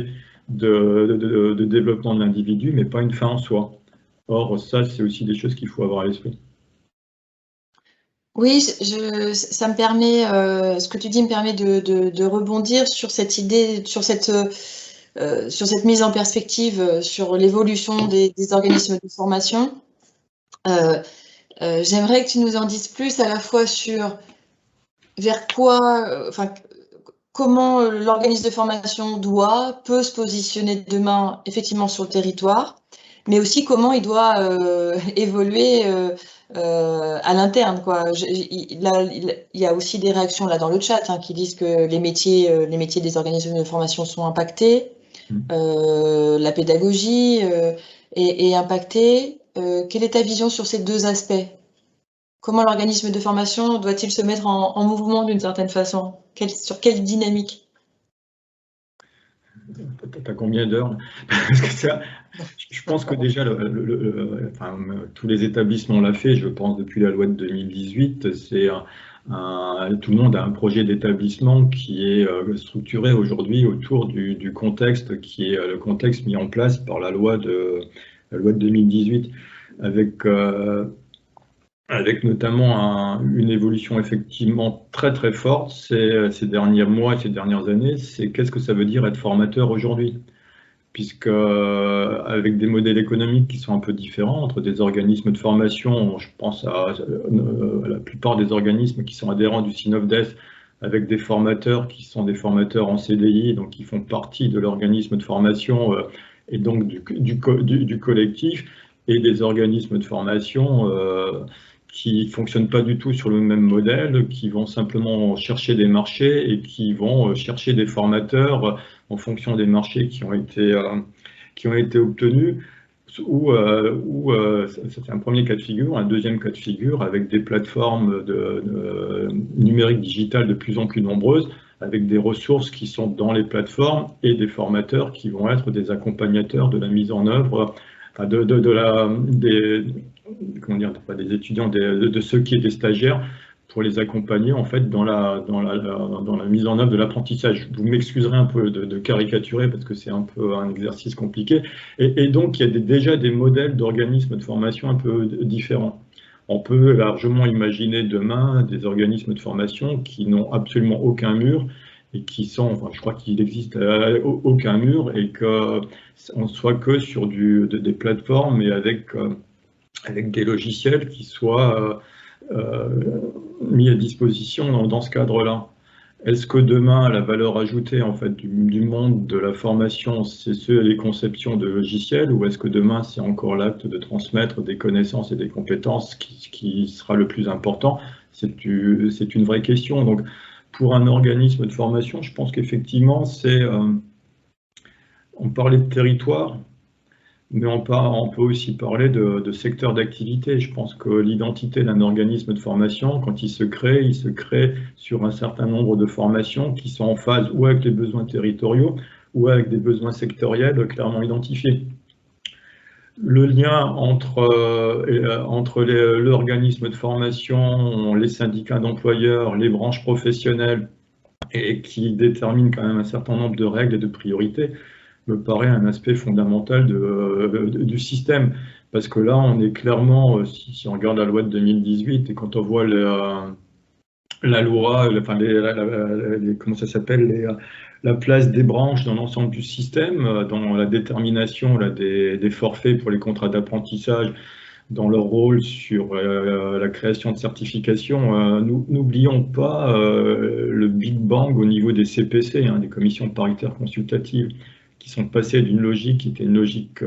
de développement de l'individu, mais pas une fin en soi. Or, ça, c'est aussi des choses qu'il faut avoir à l'esprit. Oui, ça me permet, ce que tu dis me permet de rebondir sur cette idée, sur cette mise en perspective sur l'évolution des organismes de formation. J'aimerais que tu nous en dises plus à la fois sur vers quoi, comment l'organisme de formation peut se positionner demain effectivement sur le territoire, mais aussi comment il doit évoluer à l'interne, quoi. Il y a aussi des réactions là dans le chat qui disent que les métiers des organismes de formation sont impactés. la pédagogie est impactée. Quelle est ta vision sur ces deux aspects? Comment l'organisme de formation doit-il se mettre en mouvement d'une certaine façon? Sur quelle dynamique? T'as combien d'heures? Parce que ça, je pense que déjà, tous les établissements l'ont fait, je pense, depuis la loi de 2018. Tout le monde a un projet d'établissement qui est structuré aujourd'hui autour du contexte qui est le contexte mis en place par la loi de 2018, avec notamment une évolution effectivement très très forte ces derniers mois, ces dernières années. C'est qu'est-ce que ça veut dire être formateur aujourd'hui? Puisque avec des modèles économiques qui sont un peu différents entre des organismes de formation, je pense à la plupart des organismes qui sont adhérents du Synofdes, avec des formateurs qui sont des formateurs en CDI, donc qui font partie de l'organisme de formation et donc du collectif, et des organismes de formation qui fonctionnent pas du tout sur le même modèle, qui vont simplement chercher des marchés et qui vont chercher des formateurs en fonction des marchés qui ont été obtenus, ou ça c'est un premier cas de figure. Un deuxième cas de figure avec des plateformes numériques digitales de plus en plus nombreuses, avec des ressources qui sont dans les plateformes et des formateurs qui vont être des accompagnateurs de la mise en œuvre, enfin comment dire, pas des étudiants, de ceux qui étaient stagiaires, pour les accompagner en fait dans la mise en œuvre de l'apprentissage. Vous m'excuserez un peu de caricaturer parce que c'est un peu un exercice compliqué. Et donc il y a déjà des modèles d'organismes de formation un peu différents. On peut largement imaginer demain des organismes de formation qui n'ont absolument aucun mur et qui sont, enfin, je crois qu'il n'existe aucun mur, et qu'on soit que sur des plateformes et avec des logiciels qui soient mis à disposition dans ce cadre-là. Est-ce que demain, la valeur ajoutée en fait du monde de la formation, c'est les conceptions de logiciels, ou est-ce que demain, c'est encore l'acte de transmettre des connaissances et des compétences qui sera le plus important? C'est une vraie question. Donc, pour un organisme de formation, je pense qu'effectivement, on parlait de territoire, mais on peut aussi parler de secteur d'activité. Je pense que l'identité d'un organisme de formation, quand il se crée sur un certain nombre de formations qui sont en phase ou avec les besoins territoriaux ou avec des besoins sectoriels clairement identifiés. Le lien entre l'organisme de formation, les syndicats d'employeurs, les branches professionnelles, et qui détermine quand même un certain nombre de règles et de priorités, me paraît un aspect fondamental du système. Parce que là, on est clairement, si on regarde la loi de 2018 et quand on voit la loi, enfin comment ça s'appelle, la place des branches dans l'ensemble du système, dans la détermination là, des forfaits pour les contrats d'apprentissage, dans leur rôle sur la création de certifications. N'oublions pas le Big Bang au niveau des CPC, des commissions paritaires consultatives, qui sont passées d'une logique qui était une logique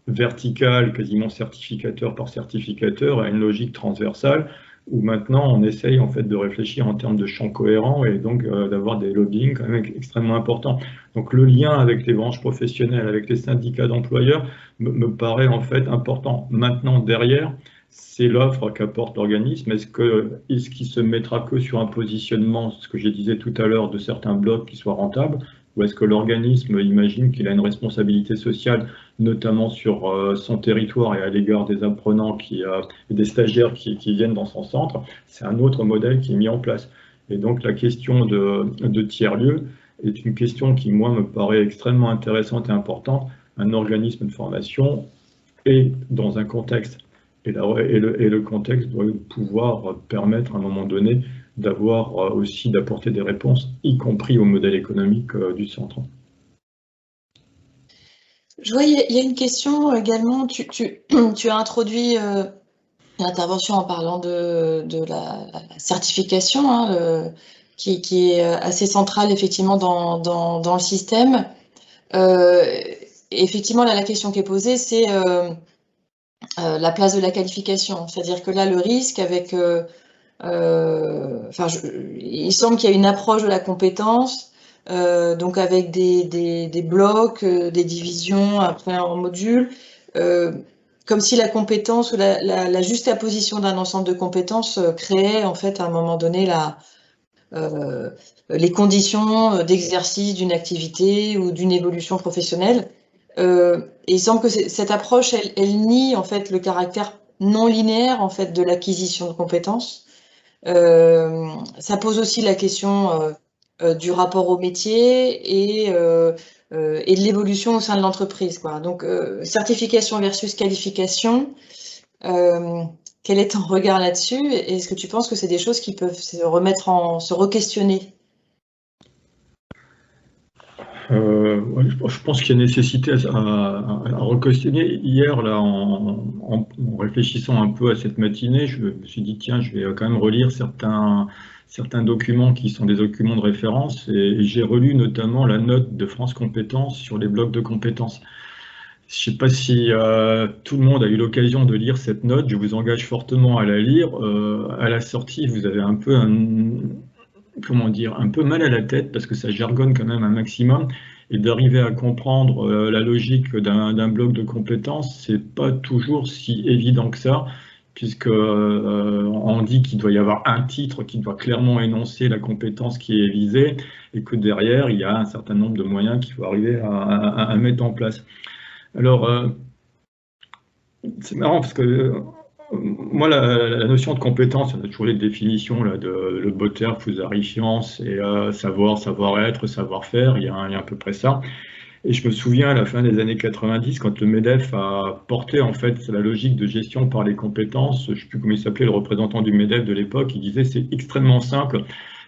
verticale, quasiment certificateur par certificateur, à une logique transversale, où maintenant on essaye en fait de réfléchir en termes de champs cohérents et donc d'avoir des lobbying quand même extrêmement importants. Donc le lien avec les branches professionnelles, avec les syndicats d'employeurs me paraît en fait important. Maintenant derrière, c'est l'offre qu'apporte l'organisme. Est-ce qu'il se mettra que sur un positionnement, ce que je disais tout à l'heure, de certains blocs qui soient rentables, ou est-ce que l'organisme imagine qu'il a une responsabilité sociale, notamment sur son territoire et à l'égard des apprenants et des stagiaires qui viennent dans son centre? C'est un autre modèle qui est mis en place. Et donc la question de tiers-lieu est une question qui, moi, me paraît extrêmement intéressante et importante. Un organisme de formation est dans un contexte. Et le contexte doit pouvoir permettre à un moment donné d'avoir aussi d'apporter des réponses, y compris au modèle économique du centre. Je vois, il y a une question également. Tu as introduit l'intervention en parlant de la certification, qui est assez centrale effectivement dans le système. Effectivement, là, la question qui est posée, c'est la place de la qualification. C'est-à-dire que là, le risque avec... il semble qu'il y a une approche de la compétence donc avec des blocs, des divisions après en modules, comme si la compétence ou la juxtaposition d'un ensemble de compétences créait en fait à un moment donné les conditions d'exercice d'une activité ou d'une évolution professionnelle. Et sans que cette approche, elle nie en fait le caractère non linéaire en fait de l'acquisition de compétences. Ça pose aussi la question du rapport au métier et de l'évolution au sein de l'entreprise, quoi. Donc, certification versus qualification, euh, quel est ton regard là-dessus? Est-ce que tu penses que c'est des choses qui peuvent se re-questionner? Ouais, je pense qu'il y a nécessité à re-questionner. Hier, là, en réfléchissant un peu à cette matinée, je me suis dit, tiens, je vais quand même relire certains documents qui sont des documents de référence, et j'ai relu notamment la note de France Compétences sur les blocs de compétences. Je ne sais pas si tout le monde a eu l'occasion de lire cette note. Je vous engage fortement à la lire. À la sortie, vous avez un peu comment dire, un peu mal à la tête parce que ça jargonne quand même un maximum. Et d'arriver à comprendre la logique d'un bloc de compétences, c'est pas toujours si évident que ça, puisque on dit qu'il doit y avoir un titre qui doit clairement énoncer la compétence qui est visée, et que derrière, il y a un certain nombre de moyens qu'il faut arriver à mettre en place. Alors, c'est marrant parce que moi, la notion de compétence, on a toujours les définitions là, de le Botter, Fusarifiant, c'est savoir, savoir-être, savoir-faire, il y a à peu près ça. Et je me souviens à la fin des années 90, quand le MEDEF a porté en fait la logique de gestion par les compétences, je ne sais plus comment il s'appelait, le représentant du MEDEF de l'époque, il disait c'est extrêmement simple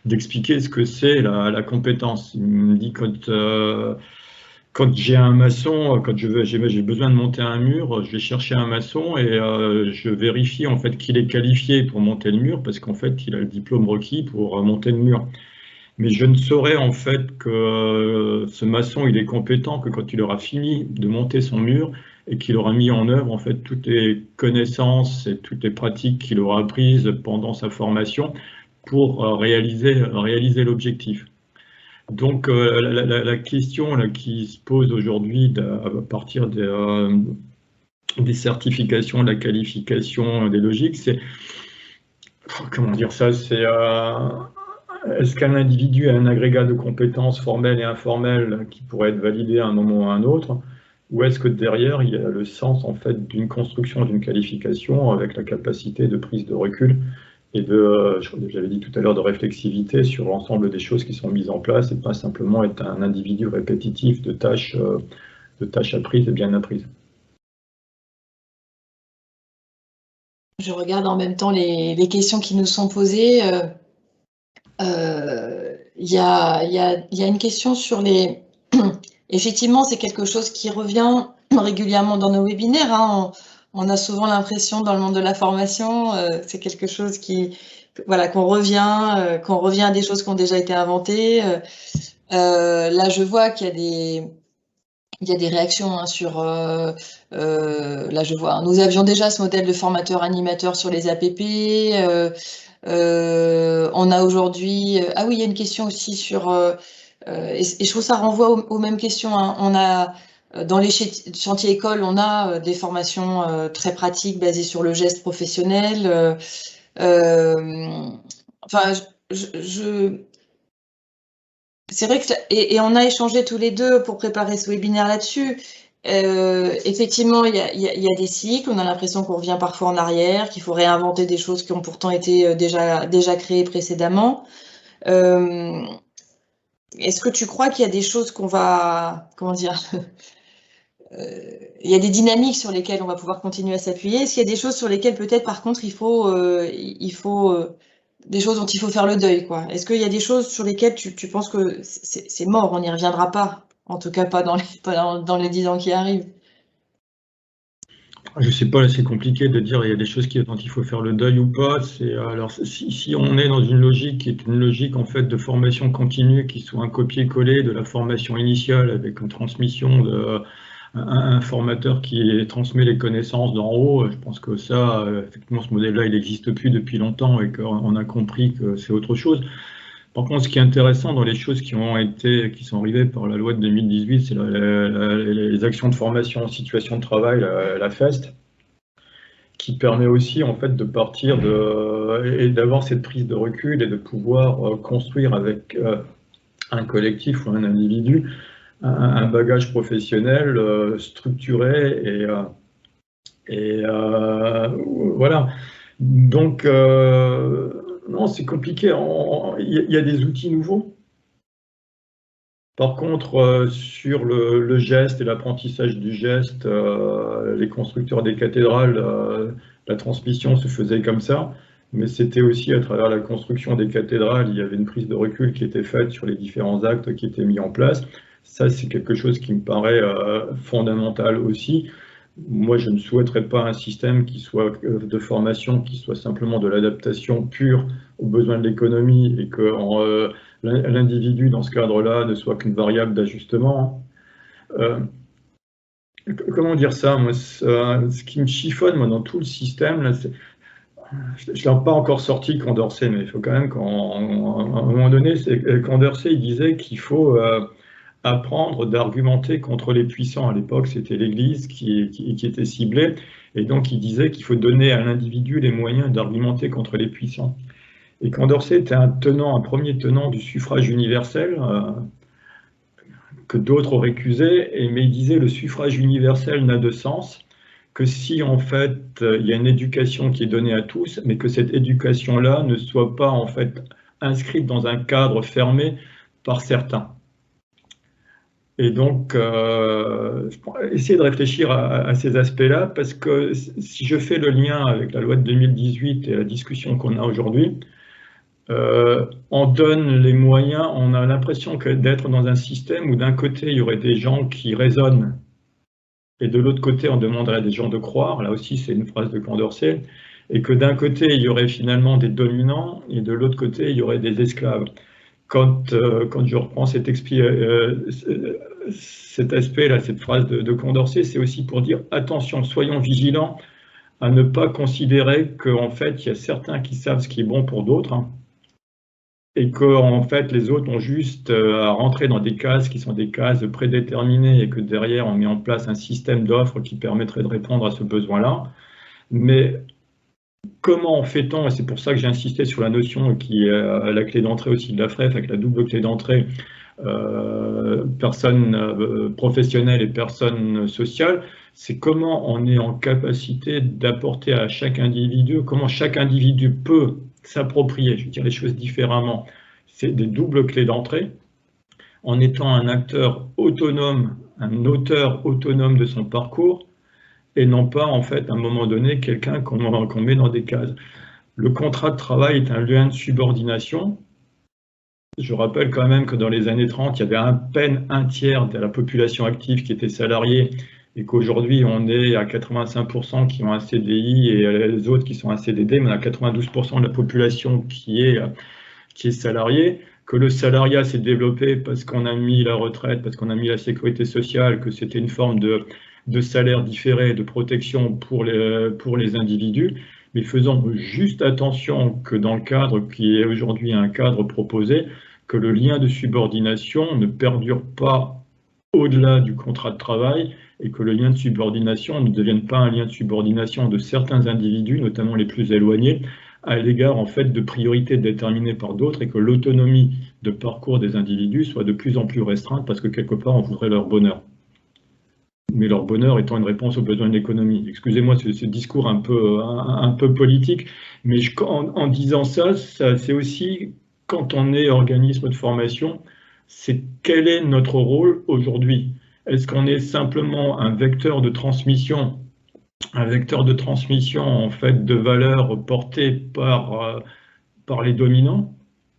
d'expliquer ce que c'est la compétence. Il me dit quand j'ai un maçon, quand j'ai besoin de monter un mur, je vais chercher un maçon et je vérifie en fait qu'il est qualifié pour monter le mur parce qu'en fait il a le diplôme requis pour monter le mur. Mais je ne saurais en fait que ce maçon il est compétent que quand il aura fini de monter son mur et qu'il aura mis en œuvre en fait toutes les connaissances et toutes les pratiques qu'il aura apprises pendant sa formation pour réaliser l'objectif. Donc la question là, qui se pose aujourd'hui à partir des certifications, de la qualification, des logiques, c'est comment dire ça, c'est est-ce qu'un individu a un agrégat de compétences formelles et informelles qui pourrait être validé à un moment ou à un autre, ou est-ce que derrière il y a le sens en fait d'une construction d'une qualification avec la capacité de prise de recul et j'avais dit tout à l'heure, de réflexivité sur l'ensemble des choses qui sont mises en place et pas simplement être un individu répétitif de tâches apprises et bien apprises. Je regarde en même temps les questions qui nous sont posées. Il y a une question sur les... Effectivement, c'est quelque chose qui revient régulièrement dans nos webinaires, hein. On a souvent l'impression dans le monde de la formation, c'est quelque chose voilà, qu'on revient à des choses qui ont déjà été inventées. Là, je vois qu'il y a des réactions hein, sur... là, je vois, nous avions déjà ce modèle de formateur-animateur sur les APP. On a aujourd'hui... ah oui, il y a une question aussi sur... et je trouve que ça renvoie aux mêmes questions, hein. On a, dans les chantiers écoles, on a des formations très pratiques basées sur le geste professionnel. Enfin, c'est vrai que et on a échangé tous les deux pour préparer ce webinaire là-dessus. Effectivement, il y a des cycles. On a l'impression qu'on revient parfois en arrière, qu'il faut réinventer des choses qui ont pourtant été déjà créées précédemment. Est-ce que tu crois qu'il y a des choses qu'on va, comment dire, il y a des dynamiques sur lesquelles on va pouvoir continuer à s'appuyer? Est-ce qu'il y a des choses sur lesquelles peut-être par contre il faut des choses dont il faut faire le deuil, quoi? Est-ce qu'il y a des choses sur lesquelles tu penses que c'est mort, on n'y reviendra pas? En tout cas, pas dans les 10 ans qui arrivent. Je ne sais pas, c'est compliqué de dire il y a des choses dont il faut faire le deuil ou pas. Alors si on est dans une logique qui est une logique en fait de formation continue, qui soit un copier-coller de la formation initiale avec une transmission un formateur qui transmet les connaissances d'en haut, je pense que ça, effectivement, ce modèle-là, il n'existe plus depuis longtemps et qu'on a compris que c'est autre chose. Par contre, ce qui est intéressant dans les choses qui sont arrivées par la loi de 2018, c'est les actions de formation en situation de travail, la FEST, qui permet aussi en fait de partir et d'avoir cette prise de recul et de pouvoir construire avec un collectif ou un individu un bagage professionnel structuré voilà. Donc non, c'est compliqué. Il y a des outils nouveaux. Par contre, sur le geste et l'apprentissage du geste, les constructeurs des cathédrales, la transmission se faisait comme ça, mais c'était aussi à travers la construction des cathédrales, il y avait une prise de recul qui était faite sur les différents actes qui étaient mis en place. Ça, c'est quelque chose qui me paraît fondamental aussi. Moi, je ne souhaiterais pas un système qui soit de formation, qui soit simplement de l'adaptation pure aux besoins de l'économie et que l'individu, dans ce cadre-là, ne soit qu'une variable d'ajustement. Comment dire ça, moi, ce qui me chiffonne moi, dans tout le système, là, je ne l'ai pas encore sorti Condorcet, mais il faut quand même qu'à un moment donné, Condorcet il disait qu'il faut apprendre d'argumenter contre les puissants. À l'époque, c'était l'Église qui était ciblée, et donc il disait qu'il faut donner à l'individu les moyens d'argumenter contre les puissants. Et Condorcet était un premier tenant du suffrage universel, que d'autres auraient accusé, mais il disait le suffrage universel n'a de sens que si en fait il y a une éducation qui est donnée à tous, mais que cette éducation-là ne soit pas en fait inscrite dans un cadre fermé par certains. Et donc, essayer de réfléchir à ces aspects-là, parce que si je fais le lien avec la loi de 2018 et la discussion qu'on a aujourd'hui, on donne les moyens, on a l'impression d'être dans un système où d'un côté, il y aurait des gens qui raisonnent, et de l'autre côté, on demanderait à des gens de croire, là aussi c'est une phrase de Condorcet, et que d'un côté, il y aurait finalement des dominants, et de l'autre côté, il y aurait des esclaves. Quand je reprends cet aspect-là, cette phrase de Condorcet, c'est aussi pour dire attention, soyons vigilants à ne pas considérer qu'en fait, il y a certains qui savent ce qui est bon pour d'autres, hein, et qu'en fait, les autres ont juste à rentrer dans des cases qui sont des cases prédéterminées et que derrière, on met en place un système d'offres qui permettrait de répondre à ce besoin-là. Mais comment fait-on, et c'est pour ça que j'ai insisté sur la notion qui est la clé d'entrée aussi de la FREF, avec la double clé d'entrée, personnes professionnelles et personnes sociales, c'est comment on est en capacité d'apporter à chaque individu, comment chaque individu peut s'approprier, je vais dire les choses différemment, c'est des doubles clés d'entrée, en étant un acteur autonome, un auteur autonome de son parcours, et non pas en fait à un moment donné quelqu'un qu'on met dans des cases. Le contrat de travail est un lien de subordination. Je rappelle quand même que dans les années 30, il y avait à peine un tiers de la population active qui était salariée et qu'aujourd'hui on est à 85% qui ont un CDI et les autres qui sont un CDD, mais on a 92% de la population qui est salariée, que le salariat s'est développé parce qu'on a mis la retraite, parce qu'on a mis la sécurité sociale, que c'était une forme de salaire différé, de protection pour les individus, mais faisons juste attention que dans le cadre qui est aujourd'hui un cadre proposé, que le lien de subordination ne perdure pas au-delà du contrat de travail et que le lien de subordination ne devienne pas un lien de subordination de certains individus, notamment les plus éloignés, à l'égard en fait de priorités déterminées par d'autres et que l'autonomie de parcours des individus soit de plus en plus restreinte parce que quelque part on voudrait leur bonheur. Mais leur bonheur étant une réponse aux besoins de l'économie. Excusez-moi ce discours un peu politique, mais en disant ça, c'est aussi, quand on est organisme de formation, c'est quel est notre rôle aujourd'hui? Est-ce qu'on est simplement un vecteur de transmission en fait de valeurs portées par les dominants,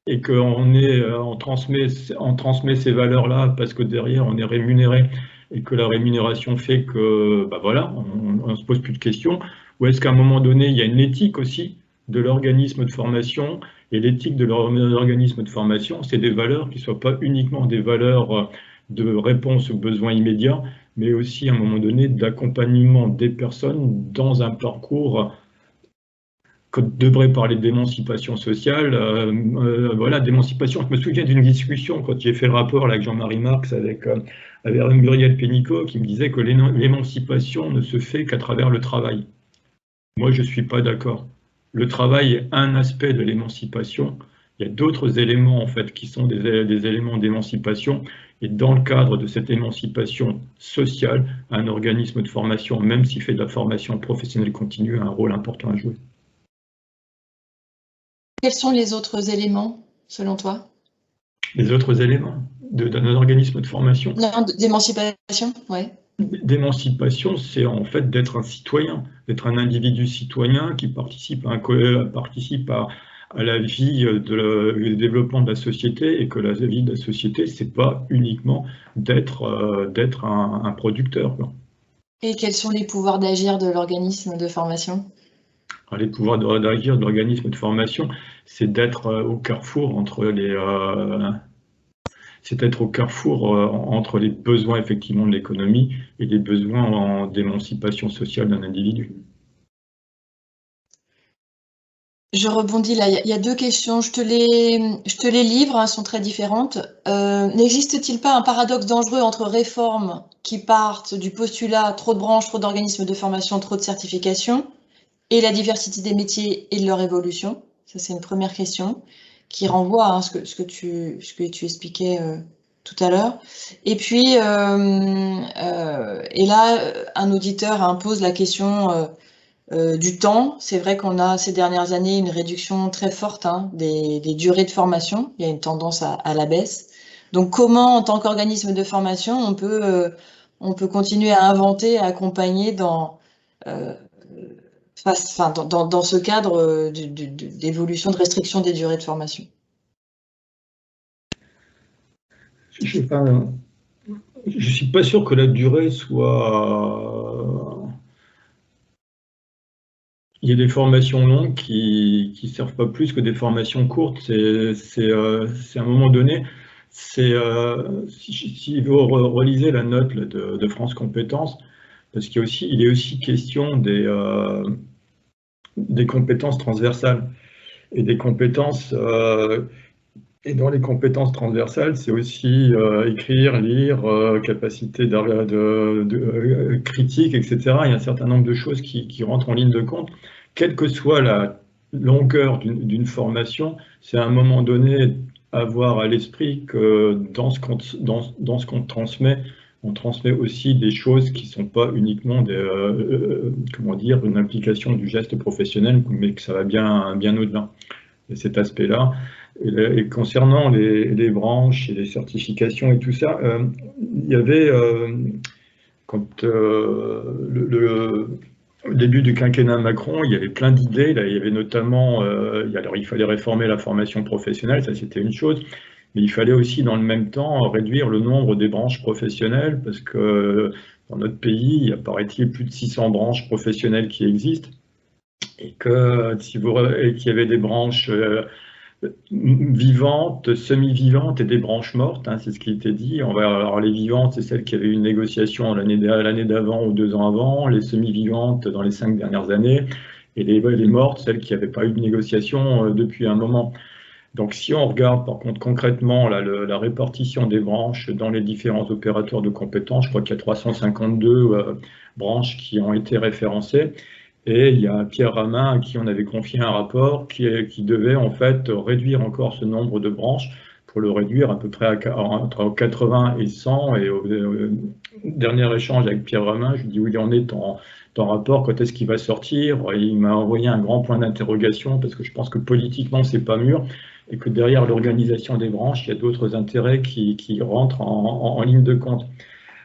et qu'on transmet ces valeurs-là parce que derrière on est rémunéré et que la rémunération fait que, bah voilà, on ne se pose plus de questions, ou est-ce qu'à un moment donné, il y a une éthique aussi de l'organisme de formation, et l'éthique de l'organisme de formation, c'est des valeurs qui ne soient pas uniquement des valeurs de réponse aux besoins immédiats, mais aussi à un moment donné d'accompagnement des personnes dans un parcours, quand devrait parler d'émancipation sociale, voilà, d'émancipation. Je me souviens d'une discussion quand j'ai fait le rapport là, avec Jean-Marie Marx, avec Muriel Pénicaud, qui me disait que l'émancipation ne se fait qu'à travers le travail. Moi, je ne suis pas d'accord. Le travail est un aspect de l'émancipation. Il y a d'autres éléments, en fait, qui sont des éléments d'émancipation. Et dans le cadre de cette émancipation sociale, un organisme de formation, même s'il fait de la formation professionnelle continue, a un rôle important à jouer. Quels sont les autres éléments, selon toi? Les autres éléments d'un organisme de formation? Non, d'émancipation, ouais. D'émancipation, c'est en fait d'être un citoyen, d'être un individu citoyen qui participe à la vie, le développement de la société, et que la vie de la société, c'est pas uniquement d'être un producteur. Et quels sont les pouvoirs d'agir de l'organisme de formation? Alors, les pouvoirs d'agir de l'organisme de formation, c'est d'être au carrefour entre les besoins effectivement de l'économie et les besoins d'émancipation sociale d'un individu. Je rebondis là, il y a deux questions, je te les livre, elles sont très différentes. N'existe-t-il pas un paradoxe dangereux entre réformes qui partent du postulat trop de branches, trop d'organismes de formation, trop de certifications, et la diversité des métiers et de leur évolution? Ça, c'est une première question qui renvoie à ce que tu expliquais tout à l'heure. Et puis, et là, un auditeur pose la question du temps. C'est vrai qu'on a ces dernières années une réduction très forte des durées de formation. Il y a une tendance à la baisse. Donc, comment, en tant qu'organisme de formation, on peut continuer à inventer, à accompagner dans ce cadre d'évolution, de restriction des durées de formation? Je ne suis pas sûr que la durée soit... Il y a des formations longues qui ne servent pas plus que des formations courtes. C'est à un moment donné, si vous relisez la note là, de France Compétences, parce qu'il est aussi question des compétences transversales et des compétences. Et dans les compétences transversales, c'est aussi écrire, lire, capacité de critique, etc. Il y a un certain nombre de choses qui rentrent en ligne de compte. Quelle que soit la longueur d'une formation, c'est à un moment donné avoir à l'esprit que dans ce qu'on transmet, on transmet aussi des choses qui ne sont pas uniquement une application du geste professionnel, mais que ça va bien au-delà. Et cet aspect-là. Et concernant les branches et les certifications et tout ça, il y avait, quand au début du quinquennat Macron, il y avait plein d'idées. Il y avait notamment, alors il fallait réformer la formation professionnelle, ça c'était une chose, mais il fallait aussi dans le même temps réduire le nombre des branches professionnelles, parce que dans notre pays, il y a, paraît-il, plus de 600 branches professionnelles qui existent, et qu'il y avait des branches vivantes, semi-vivantes et des branches mortes, c'est ce qui était dit. Alors les vivantes, c'est celles qui avaient eu une négociation l'année d'avant ou 2 ans avant, les semi-vivantes dans les 5 dernières années, et les mortes, celles qui n'avaient pas eu de négociation depuis un moment. Donc si on regarde par contre concrètement la répartition des branches dans les différents opérateurs de compétences, je crois qu'il y a 352 branches qui ont été référencées. Et il y a Pierre Ramin à qui on avait confié un rapport qui devait en fait réduire encore ce nombre de branches, pour le réduire à peu près entre 80 et 100. Et au dernier échange avec Pierre Ramin, je lui dis: oui, on est en rapport, quand est-ce qu'il va sortir? Et il m'a envoyé un grand point d'interrogation, parce que je pense que politiquement c'est pas mûr, et que derrière l'organisation des branches, il y a d'autres intérêts qui rentrent en ligne de compte.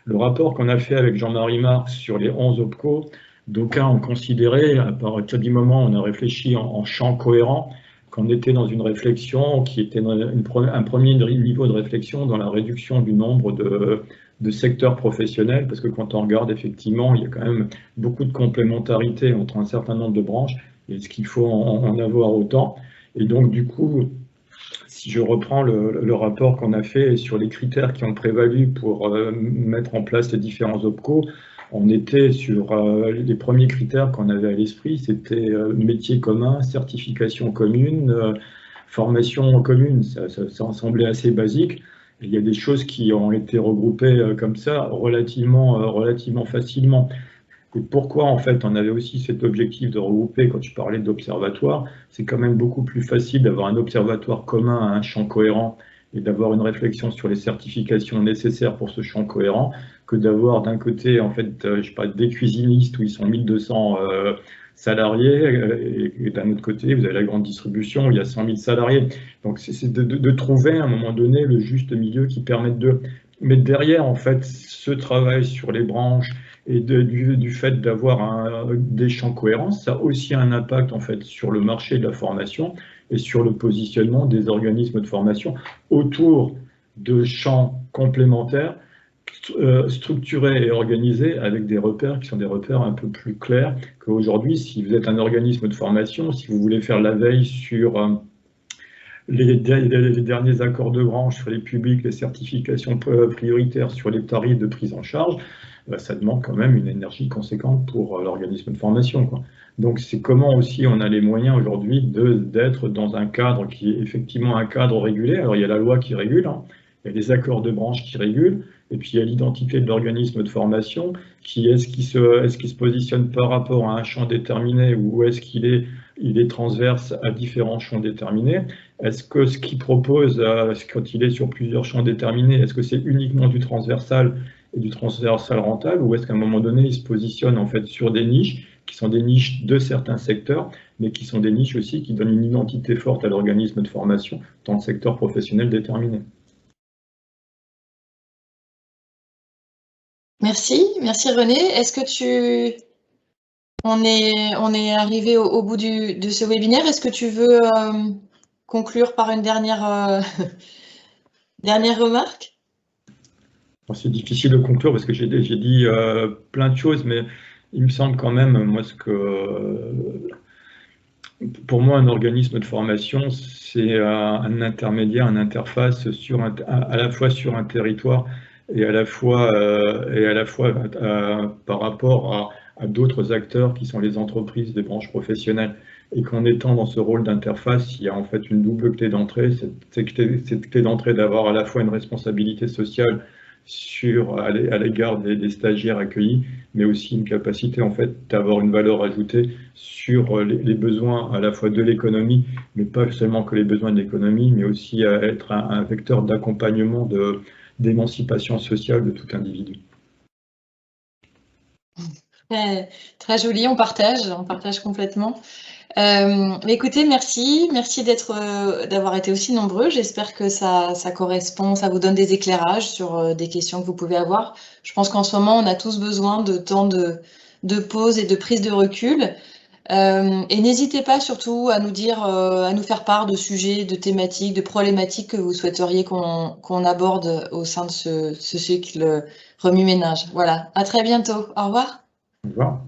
Le rapport qu'on a fait avec Jean-Marie Marx sur les 11 OPCO, d'aucuns ont considéré, à partir du moment où on a réfléchi en champ cohérent, qu'on était dans une réflexion qui était un premier niveau de réflexion dans la réduction du nombre de secteurs professionnels, parce que quand on regarde, effectivement, il y a quand même beaucoup de complémentarité entre un certain nombre de branches, et ce qu'il faut en avoir autant. Et donc, du coup, si je reprends le rapport qu'on a fait sur les critères qui ont prévalu pour mettre en place les différents OPCO, on était sur les premiers critères qu'on avait à l'esprit, c'était métier commun, certification commune, formation commune. Ça semblait assez basique. Il y a des choses qui ont été regroupées comme ça relativement facilement. Et pourquoi, en fait, on avait aussi cet objectif de regrouper, quand tu parlais d'observatoire, c'est quand même beaucoup plus facile d'avoir un observatoire commun à un champ cohérent et d'avoir une réflexion sur les certifications nécessaires pour ce champ cohérent que d'avoir d'un côté, en fait, je sais pas, des cuisinistes où ils sont 1200 salariés et d'un autre côté, vous avez la grande distribution où il y a 100 000 salariés. Donc, c'est de trouver à un moment donné le juste milieu qui permette de mettre derrière, en fait, ce travail sur les branches et du fait d'avoir des champs cohérents, ça a aussi un impact en fait sur le marché de la formation et sur le positionnement des organismes de formation autour de champs complémentaires, structurés et organisés avec des repères qui sont des repères un peu plus clairs qu'aujourd'hui. Si vous êtes un organisme de formation, si vous voulez faire la veille sur les derniers accords de branche sur les publics, les certifications prioritaires sur les tarifs de prise en charge, ça demande quand même une énergie conséquente pour l'organisme de formation, quoi. Donc c'est comment aussi on a les moyens aujourd'hui d'être dans un cadre qui est effectivement un cadre régulé. Alors il y a la loi qui régule, hein, il y a les accords de branche qui régulent, et puis il y a l'identité de l'organisme de formation qui est-ce qu'il se positionne par rapport à un champ déterminé ou est-ce il est transverse à différents champs déterminés. Est-ce que ce qu'il propose, quand il est sur plusieurs champs déterminés, est-ce que c'est uniquement du transversal et du transversal rentable, ou est-ce qu'à un moment donné, il se positionne en fait sur des niches qui sont des niches de certains secteurs, mais qui sont des niches aussi qui donnent une identité forte à l'organisme de formation dans le secteur professionnel déterminé. Merci, merci René. Est-ce que on est arrivé au bout de ce webinaire. Est-ce que tu veux conclure par une dernière remarque? C'est difficile de conclure parce que j'ai dit plein de choses, mais il me semble quand même, moi, pour moi, un organisme de formation, c'est un intermédiaire, une interface à la fois sur un territoire et à la fois par rapport à d'autres acteurs qui sont les entreprises des branches professionnelles. Et qu'en étant dans ce rôle d'interface, il y a en fait une double clé d'entrée. Cette clé d'entrée d'avoir à la fois une responsabilité sociale à l'égard des stagiaires accueillis, mais aussi une capacité en fait d'avoir une valeur ajoutée sur les besoins à la fois de l'économie, mais pas seulement que les besoins de l'économie, mais aussi à être un vecteur d'accompagnement d'émancipation sociale de tout individu. Très joli, on partage complètement. Écoutez, merci d'avoir été aussi nombreux. J'espère que ça correspond, ça vous donne des éclairages sur des questions que vous pouvez avoir. Je pense qu'en ce moment, on a tous besoin de temps de pause et de prise de recul. Et n'hésitez pas surtout à nous dire, à nous faire part de sujets, de thématiques, de problématiques que vous souhaiteriez qu'on aborde au sein de ce cycle remue-ménage. Voilà, à très bientôt. Au revoir. Au revoir.